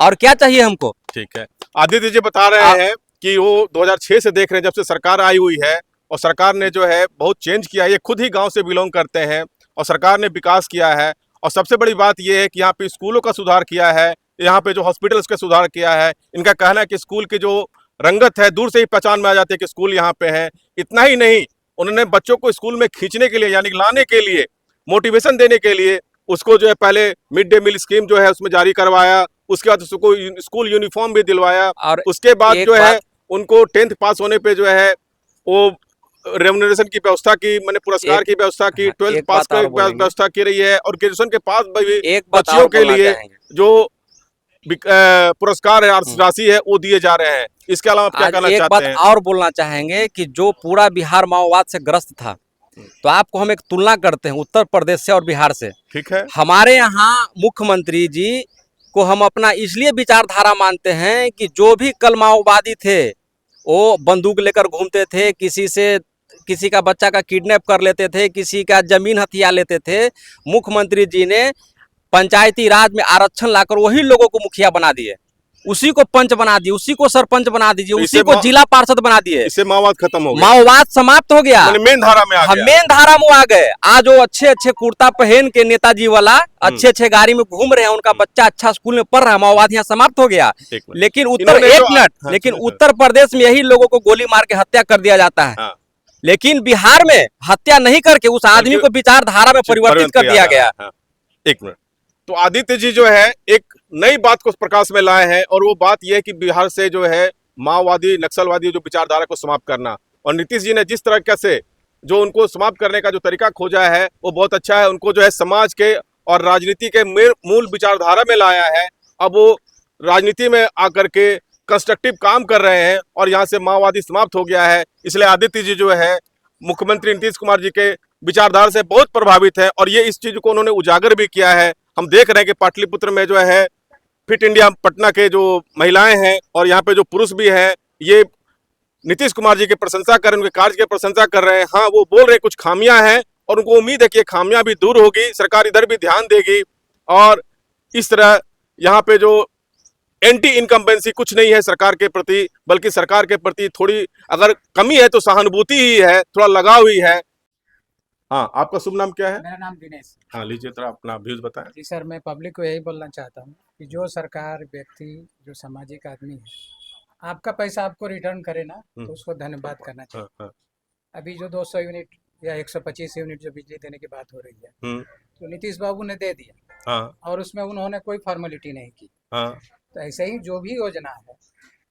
और क्या चाहिए हमको? ठीक है, आदित्य जी बता रहे हैं कि वो 2006 से देख रहे हैं, जब से सरकार आई हुई है और सरकार ने जो है बहुत चेंज किया है। ये खुद ही गांव से बिलोंग करते हैं और सरकार ने विकास किया है। और सबसे बड़ी बात ये है कि यहाँ पे स्कूलों का सुधार किया है, यहाँ पे जो हॉस्पिटल्स का सुधार किया है। इनका कहना है कि स्कूल की जो रंगत है दूर से ही पहचान में आ जाती है कि स्कूल यहाँ पे है। इतना ही नहीं, उन्होंने बच्चों को स्कूल में खींचने के लिए यानी लाने के लिए, मोटिवेशन देने के लिए उसको जो है पहले मिड डे मील स्कीम जो है उसमें जारी करवाया, उसके बाद उसको स्कूल यूनिफॉर्म भी दिलवाया, और उसके बाद जो है उनको 10th पास होने पे जो है वो रेम्यूनरेशन की व्यवस्था की, मैंने पुरस्कार की व्यवस्था की, 12th पास की व्यवस्था की रही है। और ग्रेजुएशन के पास भी बच्चियों के लिए जो पुरस्कार है, राशि है, वो दिए जा रहे हैं। इसके अलावा आप क्या कहना चाहते हैं? एक बात और बोलना चाहेंगे कि जो पूरा बिहार माओवाद से ग्रस्त था, तो आपको हम एक तुलना करते हैं उत्तर प्रदेश से और बिहार से। ठीक है, हमारे यहाँ मुख्यमंत्री जी को हम अपना इसलिए विचारधारा मानते हैं कि जो भी कल माओवादी थे वो बंदूक लेकर घूमते थे, किसी का बच्चा का किडनैप कर लेते थे, किसी का जमीन हथिया लेते थे। मुख्यमंत्री जी ने पंचायती राज में आरक्षण लाकर वही लोगों को मुखिया बना दिए, उसी को पंच बना दिए, उसी को सरपंच बना दीजिए, उसी को जिला पार्षद बना दिए। इससे माओवाद खत्म हो गया, माओवाद समाप्त हो गया, मेन धारा में आ गया। मेन धारा में आ गए। आज वो अच्छे कुर्ता पहन के नेताजी वाला अच्छे गाड़ी में घूम रहे हैं, उनका बच्चा अच्छा स्कूल में पढ़ रहा है, माओवाद यहाँ समाप्त हो गया। लेकिन उत्तर प्रदेश में यही लोगों को गोली मार के हत्या कर दिया जाता है। लेकिन बिहार में हत्या नहीं करके उस आदमी को विचारधारा में परिवर्तित कर दिया गया। एक मिनट, तो आदित्य जी जो है एक नई बात को प्रकाश में लाए हैं, और वो बात यह है कि बिहार से जो है माओवादी नक्सलवादी जो विचारधारा को समाप्त करना, और नीतीश जी ने जिस तरीके से जो उनको समाप्त करने का जो तरीका खोजा है वो बहुत अच्छा है। उनको जो है समाज के और राजनीति के मूल विचारधारा में लाया है। अब वो राजनीति में आकर के कंस्ट्रक्टिव काम कर रहे हैं और यहाँ से माओवादी समाप्त हो गया है। इसलिए आदित्य जी जो है मुख्यमंत्री नीतीश कुमार जी के विचारधारा से बहुत प्रभावित है, और ये इस चीज को उन्होंने उजागर भी किया है। हम देख रहे हैं कि पाटलिपुत्र में जो है फिट इंडिया पटना के जो महिलाएं हैं और यहाँ पे जो पुरुष भी हैं, ये नीतीश कुमार जी की प्रशंसा कर रहे हैं, उनके कार्य की प्रशंसा कर रहे हैं। हाँ, वो बोल रहे हैं कुछ खामियां हैं और उनको उम्मीद है कि ये खामियां भी दूर होगी, सरकार इधर भी ध्यान देगी, और इस तरह यहाँ पे जो एंटी इनकम्बेंसी कुछ नहीं है सरकार के प्रति, बल्कि सरकार के प्रति थोड़ी अगर कमी है तो सहानुभूति ही है, थोड़ा लगाव ही है। हाँ, आपका शुभ नाम क्या है? मेरा नाम दिनेश। हाँ, लीजिए थोड़ा अपना व्यूज बताएं। जी सर, मैं पब्लिक को यही बोलना चाहता हूँ कि जो सरकार व्यक्ति जो सामाजिक आदमी है, आपका पैसा आपको रिटर्न करे ना तो उसको धन्यवाद करना चाहिए। अभी जो 200 यूनिट या 125 यूनिट जो बिजली देने की बात हो रही है, तो नीतीश बाबू ने दे दिया और उसमें उन्होंने कोई फॉर्मेलिटी नहीं की। तो ऐसे ही जो भी योजना है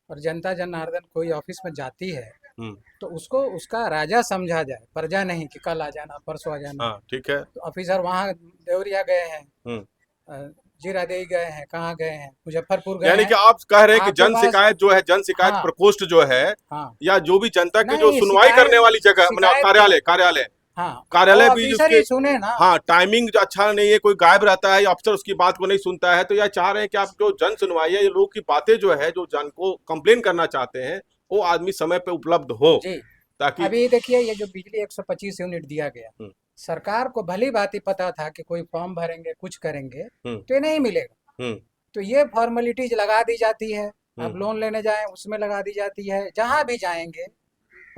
और जनता जनार्दन कोई ऑफिस में जाती है तो उसको उसका राजा समझा जाए, प्रजा नहीं कि कल आ जाना परसों आ जाना। ठीक है। तो ऑफिसर वहाँ देवरिया गए हैं जीरादेई गए हैं, कहाँ गए हैं, मुजफ्फरपुर गए यानी हैं। कि आप कह रहे हैं कि आपके जन पास- शिकायत जो है, जन शिकायत हाँ। प्रकोष्ठ जो है, हाँ या जो भी जनता की जो नहीं, सुनवाई शिकायत- करने वाली जगह मतलब शिकायत- कार्यालय हाँ कार्यालय वो भी ऑफिसर उसके ही सुने ना। हाँ टाइमिंग जो अच्छा नहीं है, कोई गायब रहता है या अफसर उसकी बात को नहीं सुनता है, तो यह चाह रहे हैं कि आप जो जन सुनवाई है, ये लोग की बातें जो है, जो जन को कंप्लेन करना चाहते हैं, वो आदमी समय पे उपलब्ध हो, जी ताकि अभी देखिए ये जो बिजली 125 यूनिट दिया गया, हम्म। सरकार को भली बात ही पता था कि कोई फॉर्म भरेंगे, कुछ करेंगे हम्म। तो ये नहीं मिलेगा। हम्म। तो ये फॉर्मेलिटीज लगा दी जाती है। अब हम्म। लोन लेने जाएं उसमें लगा दी जाती है। जहां भी जाएंगे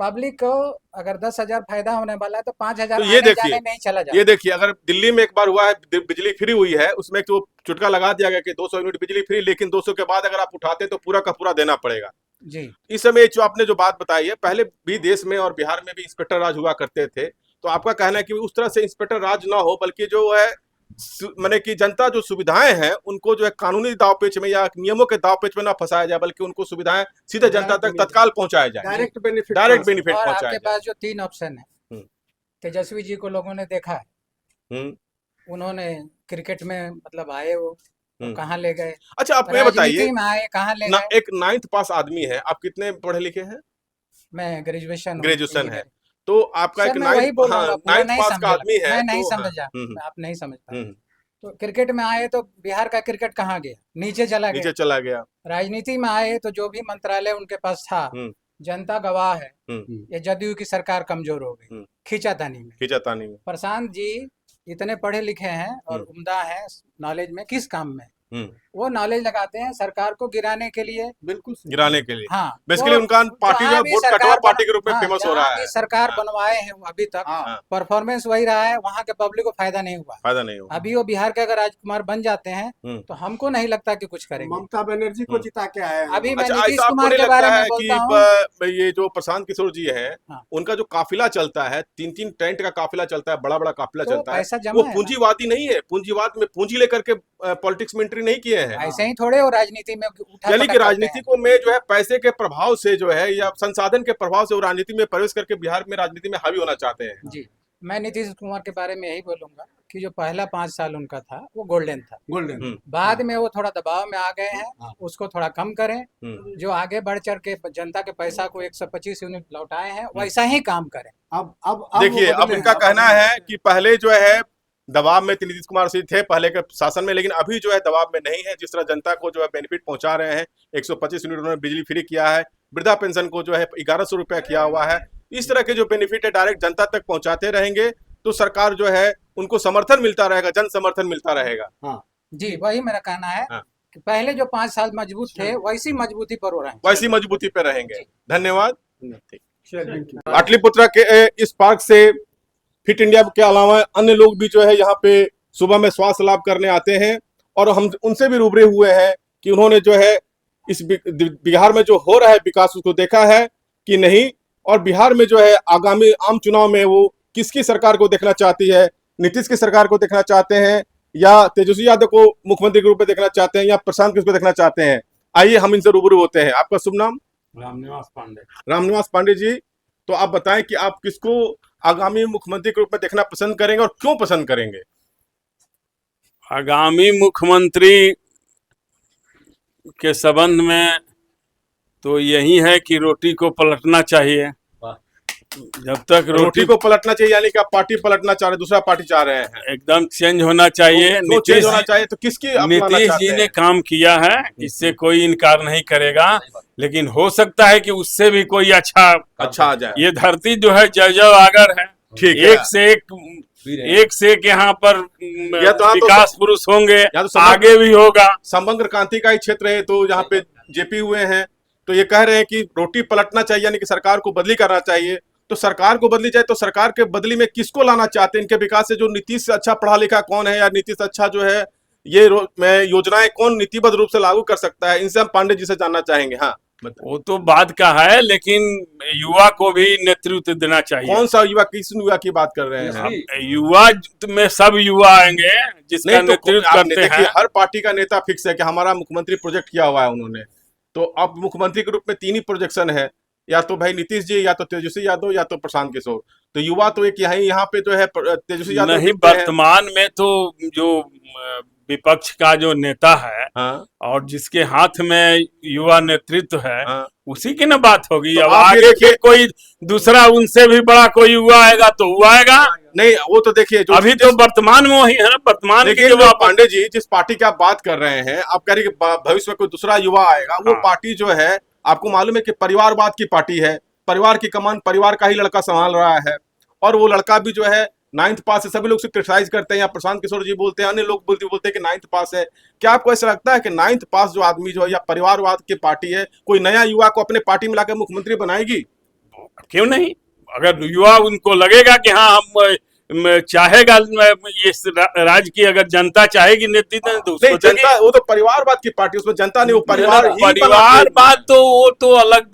पब्लिक को अगर 10,000 फायदा होने वाला है तो 5,000 तो ये आने देखिए, जाने में ही चला जाए। ये देखिए, अगर दिल्ली में एक बार हुआ है, बिजली फ्री हुई है, उसमें तो चुटका लगा दिया गया कि 200 यूनिट बिजली फ्री, लेकिन 200 के बाद अगर आप उठाते तो पूरा का पूरा देना पड़ेगा। जी इस समय जो आपने जो बात बताई है, पहले भी देश में और बिहार में भी इंस्पेक्टर राज हुआ करते थे, तो आपका कहना है कि उस तरह से इंस्पेक्टर राज ना हो, बल्कि जो है माने कि जनता जो सुविधाएं हैं उनको जो है कानूनी दावपेच में या नियमों के दावपेच में ना फंसाया जाए, बल्कि उनको सुविधाएं सीधे जनता तक तत्काल पहुंचाया जाए, डायरेक्ट बेनिफिट डायरेक्ट बेनिफिट और पहुंचाया आपके जाए। पास जो 3 ऑप्शन है, हम्म। तेजस्वी जी को लोगों ने देखा है, हम्म। उन्होंने क्रिकेट में मतलब आए वो तो हम्म। कहाँ ले गए, अच्छा, आप ये बताइए, राजनीति में आए कहाँ ले गए। एक 9th पास आदमी है, आप कितने पढ़े लिखे हैं? मैं ग्रेजुएशन हूँ, ग्रेजुएशन है, इंजीनियरिंग। तो आपका सर एक मैं वही बोल रहा हूँ, पूरा 9th नहीं पास का समझा, आदमी है, मैं नहीं तो समझा, हम्म। आप नहीं समझ पाए। हम्म। तो क्रिकेट में आए तो बिहार का क्रिकेट कहाँ गया, नीचे चला नीचे गया। चला गया। राजनीति में आए तो जो भी मंत्रालय उनके पास था, हम्म। जनता गवाह है, हम्म। ये जदयू की सरकार कमजोर हो गई खींचातानी में। खींचातानी में। प्रशांत जी इतने पढ़े लिखे हैं और उम्दा हैं नॉलेज में, किस काम में वो नॉलेज लगाते हैं सरकार को गिराने के लिए, बिल्कुल गिराने के लिए। हाँ बेसिकली उनका पार्टी जो है वोट कटवा पार्टी के रूप में फेमस हो रहा है। सरकार बनवाए हैं वो अभी तक परफॉर्मेंस वही रहा है, वहाँ के पब्लिक को फायदा नहीं हुआ। फायदा नहीं हुआ। अभी वो बिहार के अगर राजकुमार बन जाते हैं तो हमको नहीं लगता कि कुछ करेंगे। ममता बनर्जी को जिता के आए हैं। अभी मैं अच्छा, नीतीश ऐसा आपको कुमार नहीं के बारे लगता में है बोलता हूँ, कि ये जो प्रशांत किशोर जी हैं, हाँ। उनका जो काफिला चलता है, 3-3 टेंट का काफिला चलता है, बड़ा बड़ा काफिला तो चलता है, पैसा जमा वो है ना। पूंजीवादी नहीं है, पूंजीवाद में पूंजी लेकर के पॉलिटिक्स में एंट्री नहीं किए हैं। ऐसे ही थोड़े वो राजनीति में उठा यानी पटक कि करते राजनीति हैं। को में जो है पैसे के प्रभाव से जो है या संसाधन के प्रभाव से वो राजनीति में प्रवेश करके बिहार में राजनीति में हावी होना चाहते हैं। जी मैं नीतीश कुमार के बारे में यही बोलूंगा कि जो पहला 5 साल उनका था वो गोल्डन था। गोल्डन बाद में वो थोड़ा दबाव में आ गए हैं, उसको थोड़ा कम करें। जो आगे बढ़ चढ़ के जनता के पैसा को 125 यूनिट लौटाए हैं वैसा ही काम करें। अब देखिए, अब इनका कहना है कि पहले जो है दबाव में नीतीश कुमार सिंह थे पहले के शासन में, लेकिन अभी जो है दबाव में नहीं है। जिस तरह जनता को जो है बेनिफिट पहुंचा रहे हैं, 125 यूनिट उन्होंने बिजली फ्री किया है, वृद्धा पेंशन को जो है 1100 रुपया किया हुआ है, इस तरह के जो बेनिफिट है डायरेक्ट जनता तक पहुंचाते रहेंगे तो सरकार जो है उनको समर्थन मिलता रहेगा, जन समर्थन मिलता रहेगा। जी वही मेरा कहना है कि पहले जो 5 साल मजबूत थे वैसी मजबूती पर हो रहे हैं, वैसी मजबूती पे रहेंगे। धन्यवाद। चलिए। पाटलिपुत्रा के इस पार्क से फिट इंडिया के अलावा अन्य लोग भी जो है यहाँ पे सुबह में स्वास्थ्य लाभ करने आते हैं, और हम उनसे भी रूबरू हुए हैं कि उन्होंने जो है इस बिहार में जो हो रहा है विकास उसको देखा है कि नहीं, और बिहार में जो है आगामी आम चुनाव में वो किसकी सरकार को देखना चाहती है, नीतीश की सरकार को देखना चाहते हैं या तेजस्वी यादव को मुख्यमंत्री के रूप में देखना चाहते हैं या प्रशांत किसको देखना चाहते हैं। आइए हम इनसे रूबरू होते हैं। आपका शुभ नाम? रामनिवास पांडे। रामनिवास पांडे जी, तो आप बताएं कि आप किसको आगामी मुख्यमंत्री के रूप में देखना पसंद करेंगे और क्यों पसंद करेंगे? आगामी मुख्यमंत्री के संबंध में तो यही है कि रोटी को पलटना चाहिए। जब तक रोटी को पलटना चाहिए, यानी कि आप पार्टी पलटना चाह रहे हैं, दूसरा पार्टी चाह रहे हैं। एकदम चेंज होना चाहिए। तो चेंज होना चाहिए तो किसकी अपनाना नीतीश चाहते जी हैं? ने काम किया है, इससे कोई इनकार नहीं करेगा, लेकिन हो सकता है कि उससे भी कोई अच्छा आ जाए। ये धरती जो है जय आगर है, ठीक है। एक से एक यहाँ पर या तो विकास पुरुष होंगे, या तो आगे भी होगा। समग्र क्रांति का ही क्षेत्र है, तो यहाँ पे जेपी हुए हैं, तो ये कह रहे हैं कि रोटी पलटना चाहिए, यानी कि सरकार को बदली करना चाहिए। तो सरकार को बदली जाए तो सरकार के बदली में किसको लाना चाहते हैं? इनके विकास से जो नीतीश से अच्छा पढ़ा लिखा कौन है, या नीतीश अच्छा जो है ये योजनाएं कौन नीतिबद्ध रूप से लागू कर सकता है? इनसे हम पांडे जी से जानना चाहेंगे। हाँ, वो तो बात का है, लेकिन युवा को भी नेतृत्व देना चाहिए। कौन सा युवा, किस युवा की बात कर रहे हैं? युवा में सब युवा आएंगे जिसका नेतृत्व करते हैं। हर पार्टी का नेता फिक्स है कि हमारा मुख्यमंत्री प्रोजेक्ट किया हुआ है उन्होंने, तो अब मुख्यमंत्री के रूप में 3 ही प्रोजेक्शन है, या तो भाई नीतीश जी, या तो तेजस्वी यादव, या तो प्रशांत किशोर। तो युवा तो एक यहाँ पे जो है तेजस्वी यादव नहीं, वर्तमान में तो जो विपक्ष का जो नेता है हाँ। और जिसके हाथ में युवा नेतृत्व है, हाँ। उसी की ना बात होगी। तो अब आप ये आगे देखिए- के कोई दूसरा उनसे भी बड़ा कोई युवा आएगा तो वो आएगा। नहीं, वो तो देखिए जो अभी तो वर्तमान में वही है ना, वर्तमान की लेकिन जो जो आप पांडे जी जिस पार्टी की आप बात कर रहे हैं, आप कह रहे हैं कि भविष्य में कोई दूसरा युवा आएगा, वो हाँ। पार्टी जो है आपको मालूम है कि परिवारवाद की पार्टी है। परिवार की कमान परिवार का ही लड़का संभाल रहा है, और वो लड़का भी जो है 9th पास है। सभी लोग उसे क्रिटिसाइज करते हैं, या प्रशांत किशोर जी बोलते हैं, अन्य लोग बोलते हैं कि 9th पास है। क्या आपको ऐसा लगता है कि 9th पास जो आदमी जो है या परिवारवाद की पार्टी है, कोई नया युवा को अपने पार्टी में लाकर मुख्यमंत्री बनाएगी? क्यों नहीं? अगर युवा उनको लगेगा कि हाँ हम चाहेगा इस राज्य की अगर जनता चाहेगी नेतृत्व तो नहीं, जनता वो तो परिवारवाद की पार्टी, उसमें जनता नहीं, वो परिवार ही परिवारवाद तो वो तो अलग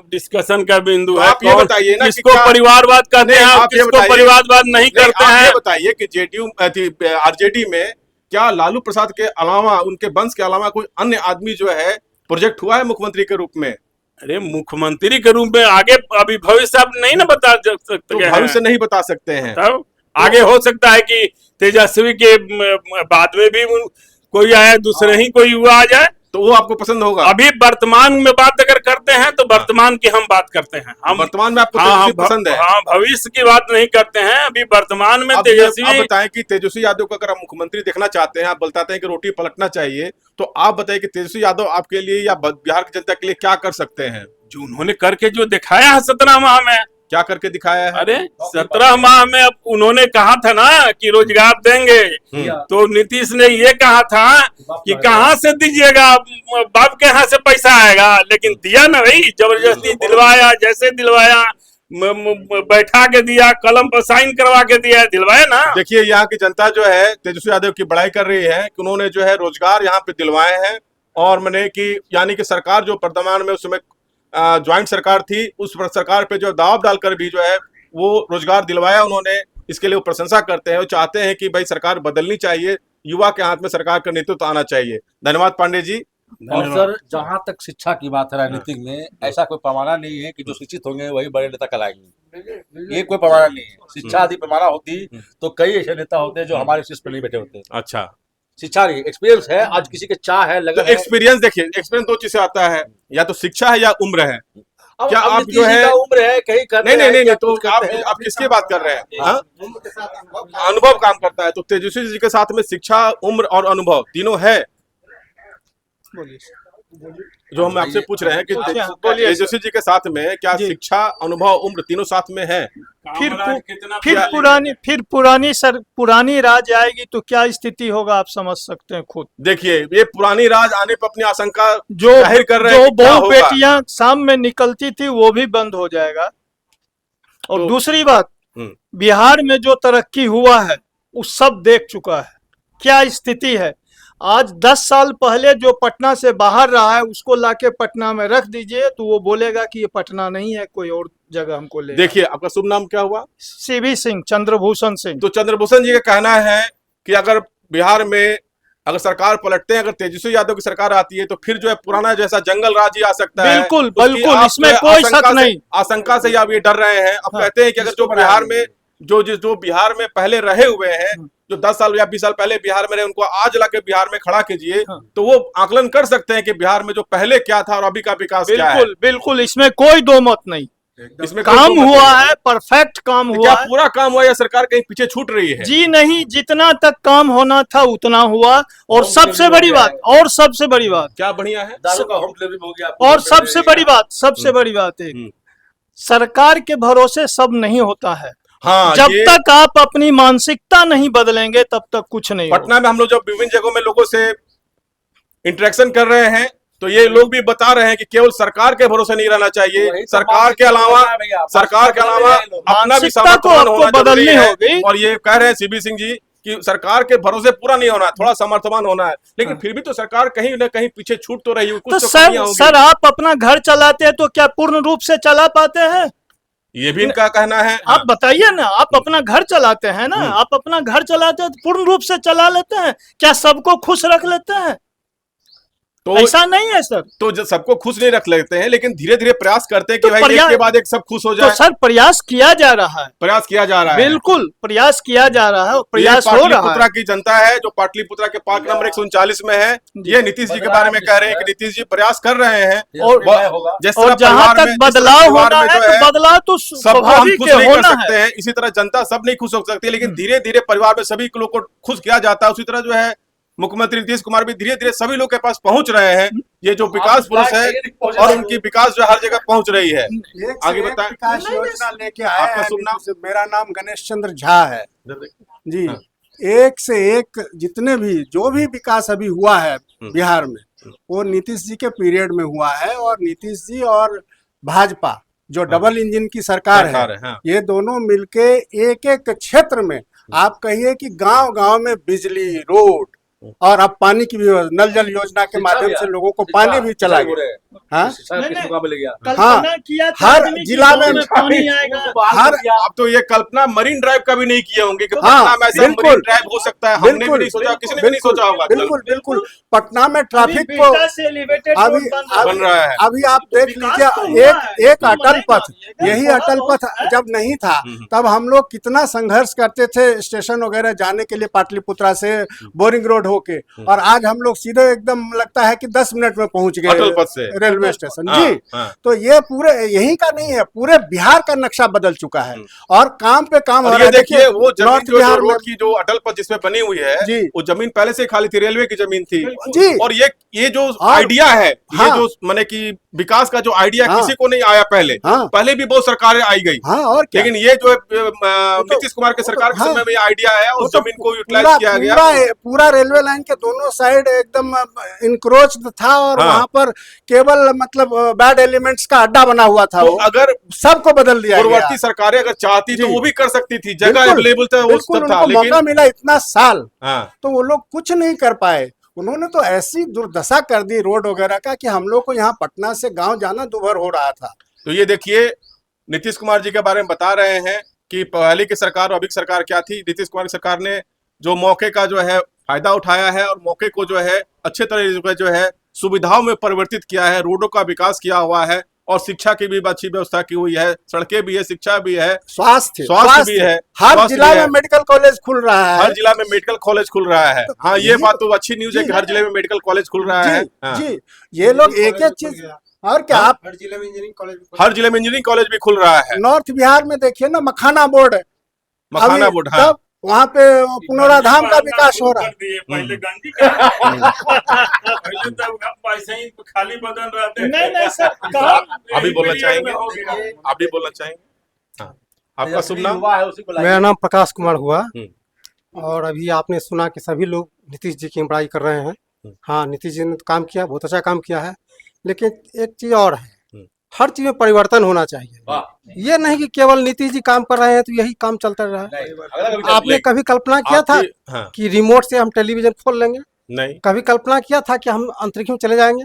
डिस्कसन का बिंदु है। आप ये बताइए ना कि किसको क्या- परिवारवाद कहते हैं, आप ये किसको बताइए- परिवारवाद नहीं करते आप ये हैं। बताइए कि आरजेडी में क्या लालू प्रसाद के अलावा, उनके वंश के अलावा कोई अन्य आदमी जो है प्रोजेक्ट हुआ है मुख्यमंत्री के रूप में? अरे मुख्यमंत्री के रूप में आगे अभी भविष्य आप नहीं ना बता सकते तो हैं। भविष्य नहीं बता सकते हैं। तब आगे हो सकता है कि तेजस्वी के बाद में भी कोई आया, दूसरे ही कोई युवा आ जाए, तो वो आपको पसंद होगा? अभी वर्तमान में बात अगर करते हैं तो वर्तमान की हम बात करते हैं। हम वर्तमान में आपको हाँ, तेजस्वी पसंद है? हाँ, भविष्य की बात नहीं करते हैं, अभी वर्तमान में आप तेजस्वी। बताएं कि तेजस्वी यादव को अगर आप मुख्यमंत्री देखना चाहते हैं, आप बताते हैं कि रोटी पलटना चाहिए, तो आप बताइए कि तेजस्वी यादव आपके लिए या बिहार की जनता के लिए क्या कर सकते हैं? जो उन्होंने करके जो दिखाया है 17 माह में। क्या करके दिखाया है? अरे 17 माह में अब उन्होंने कहा था ना कि रोजगार देंगे, तो नीतीश ने ये कहा था कि कहाँ से दीजिएगा, बाप के यहाँ से पैसा आएगा, लेकिन दिया ना भाई, जबरदस्ती दिलवाया, जैसे दिलवाया बैठा के दिया, कलम पर साइन करवा के दिया, दिलवाया ना। देखिए यहाँ की जनता जो है तेजस्वी यादव की बड़ाई कर रही है कि उन्होंने जो है रोजगार यहाँ पे दिलवाए हैं, और मैंने कि यानी कि सरकार जो वर्तमान में उस समय ज्वाइंट सरकार थी, उस सरकार पे जो दबाव डालकर भी जो है वो रोजगार दिलवाया उन्होंने। इसके लिए वो प्रशंसा करते हैं, वो चाहते हैं कि भाई सरकार बदलनी चाहिए, युवा के हाथ में सरकार का नेतृत्व आना चाहिए। धन्यवाद पांडे जी। और सर, जहाँ तक शिक्षा की बात है राजनीतिक में, ऐसा कोई पैमाना नहीं है कि जो शिक्षित होंगे वही बड़े नेता कहलाएंगे। ये कोई पैमाना नहीं है। शिक्षा यदि पैमाना होती तो कई ऐसे नेता होते हैं जो हमारे शीर्ष पर नहीं बैठे होते। अच्छा, शिक्षा नहीं, एक्सपीरियंस है। आज किसी के चाह है, लगन है। एक्सपीरियंस देखिए, एक्सपीरियंस दो चीज से आता है, या तो शिक्षा है या उम्र है। अब क्या आप नीतीश जो जी है का उम्र है, कहीं करते नहीं, हैं, क्या तो कुछ करते हैं। आप किसकी बात कर रहे हैं? हाँ? अनुभव काम करता है, तो तेजस्वी जी के साथ में शिक्षा, उम्र और अनुभव तीनों है। जो हम आपसे पूछ रहे हैं कि तेजस्वी जी के साथ में क्या शिक्षा, अनुभव, उम्र तीनों साथ में है? फिर पुरानी राज आएगी तो क्या स्थिति होगा आप समझ सकते हैं खुद। देखिए, ये पुरानी राज आने पर अपनी आशंका जो जाहिर कर रहे हैं जो कि क्या बहु होगा। बेटियां शाम में निकलती थी वो भी बंद हो जाएगा। और दूसरी बात, बिहार में जो तरक्की हुआ है वो सब देख चुका है क्या स्थिति है। आज 10 साल पहले जो पटना से बाहर रहा है उसको लाके पटना में रख दीजिए तो वो बोलेगा कि ये पटना नहीं है, कोई और जगह हमको ले। देखिए, आपका शुभ नाम क्या हुआ? सीवी सिंह, चंद्रभूषण सिंह। तो चंद्रभूषण जी का कहना है कि अगर बिहार में अगर सरकार पलटते हैं, अगर तेजस्वी यादव की सरकार आती है, तो फिर जो है पुराना जैसा जंगल राज ही आ सकता है। बिल्कुल उसकी बिल्कुल, आप इसमें जो है कोई शक नहीं। आशंका से आप ये डर रहे हैं। अब कहते हैं कि अगर जो बिहार में जो बिहार में पहले रहे हुए हैं, जो 10 साल या 20 साल पहले बिहार में रहे, उनको आज लाके बिहार में खड़ा कीजिए, तो वो आकलन कर सकते हैं कि बिहार में जो पहले क्या था और अभी का विकास क्या है। बिल्कुल बिल्कुल, इसमें कोई दो मत नहीं। इसमें काम हुआ है, परफेक्ट काम हुआ क्या है। पूरा काम हुआ या सरकार कहीं पीछे छूट रही है? जी नहीं, जितना तक काम होना था उतना हुआ। और सबसे बड़ी बात क्या बढ़िया है, दारू का होम डिलीवरी हो गया। और सबसे बड़ी बात है, सरकार के भरोसे सब नहीं होता है। हाँ, जब तक आप अपनी मानसिकता नहीं बदलेंगे तब तक कुछ नहीं। पटना में हम लोग जब विभिन्न जगहों में लोगों से इंटरेक्शन कर रहे हैं, तो ये लोग भी बता रहे हैं कि केवल सरकार के भरोसे नहीं रहना चाहिए, सरकार के अलावा अपना भी सामर्थ्यवान होना जरूरी है। और ये कह रहे हैं सीबी सिंह जी कि सरकार के भरोसे पूरा नहीं होना है, थोड़ा सामर्थ्यवान होना है। लेकिन फिर भी तो सरकार कहीं न कहीं पीछे छूट तो रही है। तो सर आप अपना घर चलाते हैं तो क्या पूर्ण रूप से चला पाते हैं? ये भी इनका कहना है। आप बताइए ना, आप अपना घर चलाते हैं ना, आप अपना घर चलाते हैं तो पूर्ण रूप से चला लेते हैं क्या? सबको खुश रख लेते हैं? तो ऐसा नहीं है सर। तो जो सबको खुश नहीं रख लेते हैं, लेकिन धीरे धीरे प्रयास करते हैं कि तो भाई एक के बाद एक सब खुश हो जाए। तो सर प्रयास किया जा रहा है, प्रयास किया जा रहा है, बिल्कुल प्रयास किया जा रहा है, ये प्रयास हो रहा पाटलिपुत्रा है। की जनता है जो पाटलिपुत्रा के पार्क नंबर 139 में है, ये नीतीश जी के बारे में कह रहे हैं कि नीतीश जी प्रयास कर रहे हैं। और जहां तक बदलाव होना है तो बदलाव तो सबको हम स्वाभाविक खुश नहीं कर होना सकते है। हैं, इसी तरह जनता सब नहीं खुश हो सकती, लेकिन धीरे धीरे परिवार में सभी लोग को खुश किया जाता है। उसी तरह जो है मुख्यमंत्री नीतीश कुमार भी धीरे धीरे सभी लोग के पास पहुंच रहे हैं। ये जो विकास पुरुष है और उनकी विकास जो हर जगह पहुंच रही है। आगे बताएं। विकास योजना लेके आए आपका हैं शुभ नाम? मेरा नाम गणेश चंद्र झा है जी। एक से एक जितने भी जो भी विकास अभी हुआ है बिहार में, वो नीतीश जी के पीरियड में हुआ है। और नीतीश जी और भाजपा जो डबल इंजन की सरकार है, ये दोनों मिलके एक एक क्षेत्र में, आप कहिए कि गांव गांव में बिजली, रोड और अब पानी की भी नल जल योजना के माध्यम से लोगों को पानी भी चला गया। हाँ, हर जिला में हर अब तो ये कल्पना मरीन ड्राइव का भी नहीं किए होंगे कि पटना में ऐसा मरीन ड्राइव हो सकता है। हमने भी नहीं सोचा, किसी ने भी नहीं सोचा होगा। बिल्कुल बिल्कुल पटना में ट्रैफिक को बन रहा है। अभी आप देख लीजिए, एक अटल पथ, यही अटल पथ जब नहीं था तब हम लोग कितना संघर्ष करते थे स्टेशन वगैरह जाने के लिए पाटलिपुत्रा से बोरिंग रोड होके, और आज हम लोग सीधे एकदम लगता है कि 10 मिनट में पहुंच गए अटल पथ से रेलवे स्टेशन। जी, तो ये पूरे यही का नहीं है, पूरे बिहार का नक्शा बदल चुका है और काम पे काम हो रहा है। देखिए वो जमीन नॉर्थ जो बिहार में रोड की जो अटल पथ जिसमें बनी हुई है जी, वो जमीन पहले से खाली थी, रेलवे की जमीन थी जी। और ये जो आइडिया है, ये जो माने कि विकास का जो आइडिया किसी को नहीं आया पहले भी बहुत सरकारें आई गई, और क्या? लेकिन ये जो नीतीश कुमार के सरकार के समय में ये आइडिया है, उस जमीन को यूटिलाइज किया गया। पूरा रेलवे लाइन के दोनों साइड एकदम इंक्रोच था और वहां पर केवल मतलब बैड एलिमेंट्स का अड्डा बना हुआ था। तो अगर सबको बदल दिया पूर्ववर्ती सरकारें अगर चाहती तो वो भी कर सकती थी, जगह अवेलेबल था, मौका मिला इतना साल, तो वो लोग कुछ नहीं कर पाए। उन्होंने तो ऐसी दुर्दशा कर दी रोड वगैरह का कि हम लोग को यहाँ पटना से गांव जाना दुभर हो रहा था। तो ये देखिए नीतीश कुमार जी के बारे में बता रहे हैं कि पहले की सरकार और अभी की सरकार क्या थी। नीतीश कुमार की सरकार ने जो मौके का जो है फायदा उठाया है और मौके को जो है अच्छे तरीके से जो है सुविधाओं में परिवर्तित किया है, रोडों का विकास किया हुआ है और शिक्षा की भी अच्छी व्यवस्था की हुई है, सड़कें भी है, शिक्षा भी है, स्वास्थ्य भी है, हर जिला में मेडिकल कॉलेज खुल रहा है, हर जिला में मेडिकल कॉलेज खुल रहा है। हाँ, ये बात तो अच्छी न्यूज है कि हर जिले में मेडिकल कॉलेज खुल रहा है। जी, ये लोग एक एक चीज, और क्या आप हर जिले में इंजीनियरिंग कॉलेज भी खुल रहा है। नॉर्थ बिहार में देखिए ना, मखाना बोर्ड, हाँ, वहाँ पे पुनौराधाम का विकास हो रहा है। पहले गंजी पहले तो पैसे ही खाली बदन रहते। नहीं सर, अभी बोलना चाहेंगे, अभी बोलना चाहेंगे। हाँ, आपका शुभ नाम? मेरा नाम प्रकाश कुमार हुआ। और अभी आपने सुना कि सभी लोग नीतीश जी की बड़ाई कर रहे हैं। हाँ, नीतीश जी ने तो काम किया, बहुत अच्छा काम किया है, लेकिन एक चीज और है, हर चीज में परिवर्तन होना चाहिए। ये नहीं कि केवल नीतीश जी काम कर रहे हैं तो यही काम चलता रहा। आपने कभी कल्पना किया था कि रिमोट से हम टेलीविजन खोल लेंगे? नहीं। कभी कल्पना किया था कि हम अंतरिक्ष में चले जाएंगे?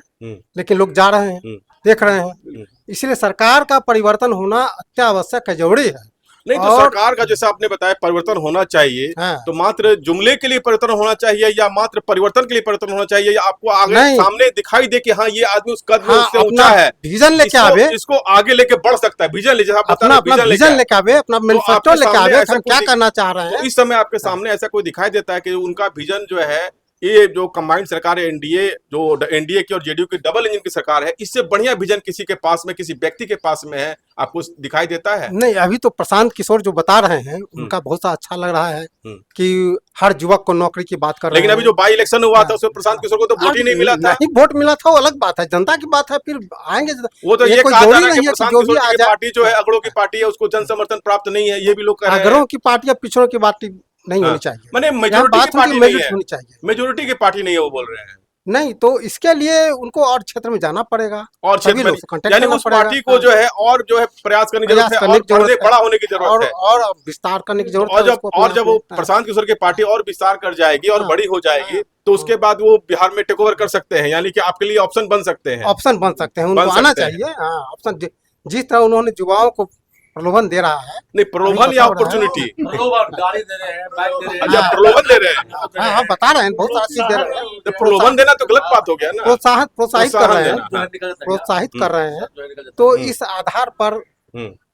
लेकिन लोग जा रहे हैं, देख रहे हैं। इसलिए सरकार का परिवर्तन होना अत्यावश्यक है, जरूरी है। नहीं तो सरकार का जैसा आपने बताया परिवर्तन होना चाहिए, तो मात्र जुमले के लिए परिवर्तन होना चाहिए या मात्र परिवर्तन के लिए परिवर्तन होना चाहिए, या आपको आगे सामने दिखाई दे कि हाँ ये आदमी उस कद में उससे ऊंचा है, विजन लेके आवे, इसको आगे लेके बढ़ सकता है, विजन ले, जैसा आप बता रहे हैं विजन लेके आवे, अपना मैनिफेस्टो लेके आवे, हम क्या करना चाह रहे हैं। इस समय आपके सामने ऐसा कोई दिखाई देता है कि उनका विजन जो है, ये जो कंबाइंड सरकार है एनडीए, जो एनडीए की और जेडीयू की डबल इंजन की सरकार है, इससे बढ़िया विजन किसी के पास में, किसी व्यक्ति के पास में है, आपको दिखाई देता है? नहीं, अभी तो प्रशांत किशोर जो बता रहे हैं उनका बहुत अच्छा लग रहा है कि हर युवक को नौकरी की बात कर रहे हैं। लेकिन अभी जो बाई इलेक्शन हुआ था उसमें प्रशांत किशोर को तो वोट ही नहीं मिला था। नहीं, वोट मिला था वो अलग बात है, जनता की बात है, फिर आएंगे। वो तो ये कहा जा रहा है कि प्रशांत किशोर की पार्टी जो है अगड़ों की पार्टी है, उसको जन समर्थन प्राप्त नहीं है, ये भी लोग कह रहे हैं। अगड़ों की पार्टी या पिछड़ों की पार्टी नहीं होनी चाहिए, मैंने मेजोरिटी की पार्टी नहीं है, होनी चाहिए, मेजोरिटी की पार्टी नहीं है, वो बोल रहे हैं। नहीं, तो इसके लिए उनको और क्षेत्र में जाना पड़ेगा, और क्षेत्र में यानी उस पार्टी को जो है और जो है प्रयास करने की जरूरत है, और बड़ा होने की जरूरत है, और विस्तार करने की जरूरत है। और जब वो प्रशांत किशोर की पार्टी और विस्तार कर जाएगी और बड़ी हो जाएगी, तो उसके बाद वो बिहार में टेक ओवर कर सकते हैं, यानी कि आपके लिए ऑप्शन बन सकते हैं। ऑप्शन बन सकते हैं, उनको आना चाहिए। ऑप्शन जिस तरह उन्होंने युवाओं को प्रलोभन दे रहा है। नहीं, प्रलोभन या अपॉर्चुनिटी? गाड़ी दे रहे हैं, बाइक दे रहे हैं। अच्छा, प्रलोभन दे रहे हैं। हाँ हाँ, बता रहे हैं, बहुत सारा चीज दे रहे हैं। तो प्रलोभन देना तो गलत बात हो गया ना। प्रोत्साहित कर रहे हैं, देना। प्रोत्साहित कर रहे हैं। तो इस आधार पर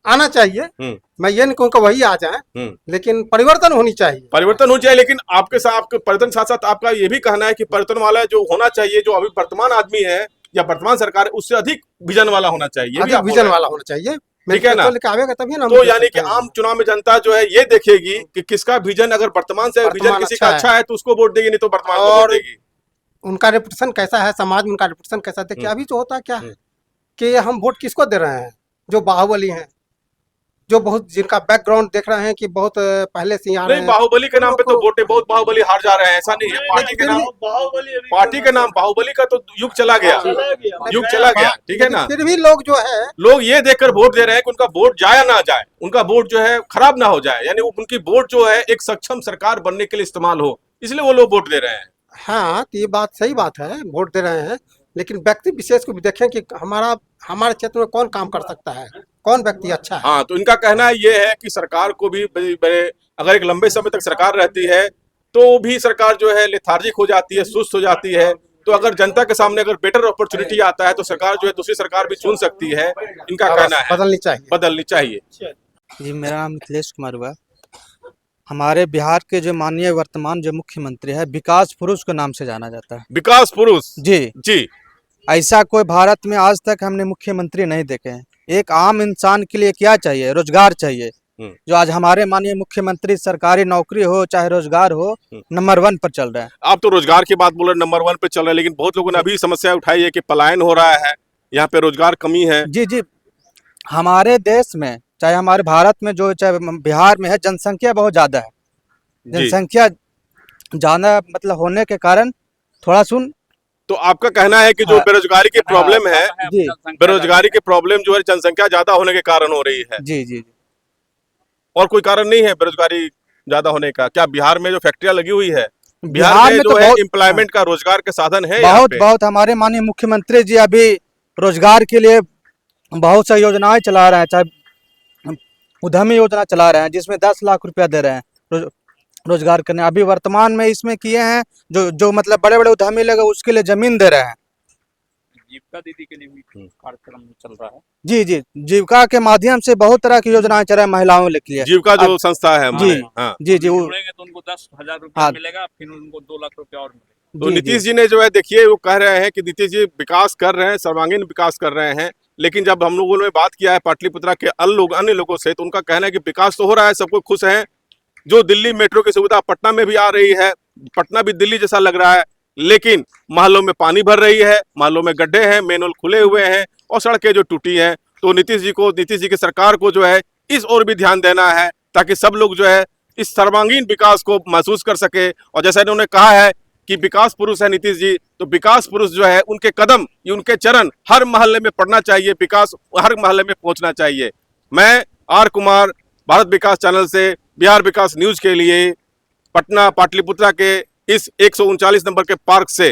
आना चाहिए। मैं ये नहीं कहूँगा वही आ जाए, लेकिन परिवर्तन होनी चाहिए। परिवर्तन हो जाए, लेकिन आपके साथ आपके परिवर्तन साथ साथ आपका ये भी कहना है कि परिवर्तन वाला जो होना चाहिए, जो अभी वर्तमान आदमी है या वर्तमान सरकार है, उससे अधिक विजन वाला होना चाहिए। अधिक विजन वाला होना चाहिए, ठीक है ना? आवेगा तभी ना। तो यानी कि आम चुनाव में जनता जो है ये देखेगी कि किसका विजन, अगर वर्तमान से विजन किसी का अच्छा है तो उसको वोट देगी, नहीं तो वर्तमान को वोट देगी। उनका रेपुटेशन कैसा है, समाज में उनका रेपुटेशन कैसा देखिए। अभी तो होता क्या है कि हम वोट किसको दे रहे हैं? जो बाहुबली हैं, जो बहुत जिनका बैकग्राउंड देख रहे हैं कि बहुत पहले से यहाँ नहीं, बाहुबली के नाम पे तो वोटे बहुत बाहुबली हार जा रहे हैं, ऐसा नहीं है। पार्टी के नाम बाहुबली का तो युग चला गया, युग चला गया, ठीक है ना? फिर भी लोग जो है, लोग ये देखकर वोट दे रहे हैं कि उनका वोट जाया ना जाए, उनका वोट जो है खराब ना हो जाए, यानी उनकी वोट जो है एक सक्षम सरकार बनने के लिए इस्तेमाल हो, इसलिए वो लोग वोट दे रहे हैं। हाँ, तो ये बात सही बात है, वोट दे रहे हैं, लेकिन व्यक्ति विशेष को भी देखें कि हमारे क्षेत्र में कौन काम कर सकता है, कौन व्यक्ति अच्छा है। हाँ, तो इनका कहना ये है कि सरकार को भी अगर एक लंबे समय तक सरकार रहती है तो भी सरकार जो है लेथार्जिक हो जाती है, सुस्त हो जाती है। तो अगर जनता के सामने अगर बेटर अपॉर्चुनिटी आता है तो सरकार जो है दूसरी सरकार भी चुन सकती है, इनका कहना है। बदलनी चाहिए। जी, मेरा नाम मिथिलेश कुमार हुआ। हमारे बिहार के जो माननीय वर्तमान जो मुख्यमंत्री है, विकास पुरुष के नाम से जाना जाता है। विकास पुरुष? जी। ऐसा कोई भारत में आज तक हमने मुख्यमंत्री नहीं देखे हैं। एक आम इंसान के लिए क्या चाहिए? रोजगार चाहिए। जो आज हमारे माननीय मुख्यमंत्री सरकारी नौकरी हो चाहे रोजगार हो, नंबर 1 पर चल रहा है। आप तो रोजगार की बात बोल रहे, नंबर 1 पे चल रहे हैं, लेकिन बहुत लोगों ने अभी समस्या उठाई है कि पलायन हो रहा है, यहाँ पे रोजगार कमी है। जी, हमारे देश में, चाहे हमारे भारत में, जो चाहे बिहार में है, जनसंख्या बहुत ज्यादा है। जनसंख्या ज्यादा मतलब होने के कारण थोड़ा तो आपका कहना है कि जो बेरोजगारी की प्रॉब्लम है, बेरोजगारी की प्रॉब्लम जो है जनसंख्या ज्यादा होने के कारण हो रही है। जी। और कोई कारण नहीं है बेरोजगारी ज्यादा होने का? क्या बिहार में जो फैक्ट्रियां लगी हुई है, बिहार में जो है एम्प्लॉयमेंट का, रोजगार के साधन है बहुत हमारे माननीय मुख्यमंत्री जी अभी रोजगार के लिए बहुत सा योजनाएं चला रहे हैं, चाहे उद्यमी योजना चला रहे हैं जिसमें 10 लाख रुपया दे रहे हैं रोजगार करने। अभी वर्तमान में इसमें किए हैं जो मतलब बड़े बड़े उद्यमी लगे उसके लिए जमीन दे रहे हैं। जीविका दीदी के लिए भी कार्यक्रम चल रहा है। जी, जीविका के माध्यम से बहुत तरह की योजनाएं चल रही है महिलाओं के लिए। जीविका जो संस्था है, जी, जुड़ेंगे तो उनको 10,000 रुपया मिलेगा, फिर उनको 2 लाख रुपया और मिलेगा। तो नीतीश जी ने जो है, देखिए वो कह रहे हैं कि नीतीश जी विकास कर रहे हैं, सर्वांगीण विकास कर रहे हैं, लेकिन जब हम लोगों ने बात किया है पाटलिपुत्रा के अन्य लोगों से, तो उनका कहना है कि विकास तो हो रहा है, सब कोई खुश है। जो दिल्ली मेट्रो की सुविधा पटना में भी आ रही है, पटना भी दिल्ली जैसा लग रहा है, लेकिन मोहल्लों में पानी भर रही है, मोहल्लों में गड्ढे हैं, मेनहोल खुले हुए हैं और सड़कें जो टूटी हैं। तो नीतीश जी की सरकार को जो है इस ओर भी ध्यान देना है, ताकि सब लोग जो है इस सर्वांगीण विकास को महसूस कर सके। और जैसा इन्होंने कहा है कि विकास पुरुष है नीतीश जी, तो विकास पुरुष जो है उनके कदम, उनके चरण हर मोहल्ले में पड़ना चाहिए, विकास हर मोहल्ले में पहुंचना चाहिए। मैं आर कुमार, भारत विकास चैनल से बिहार विकास न्यूज के लिए पटना पाटलिपुत्रा के इस 139 नंबर के पार्क से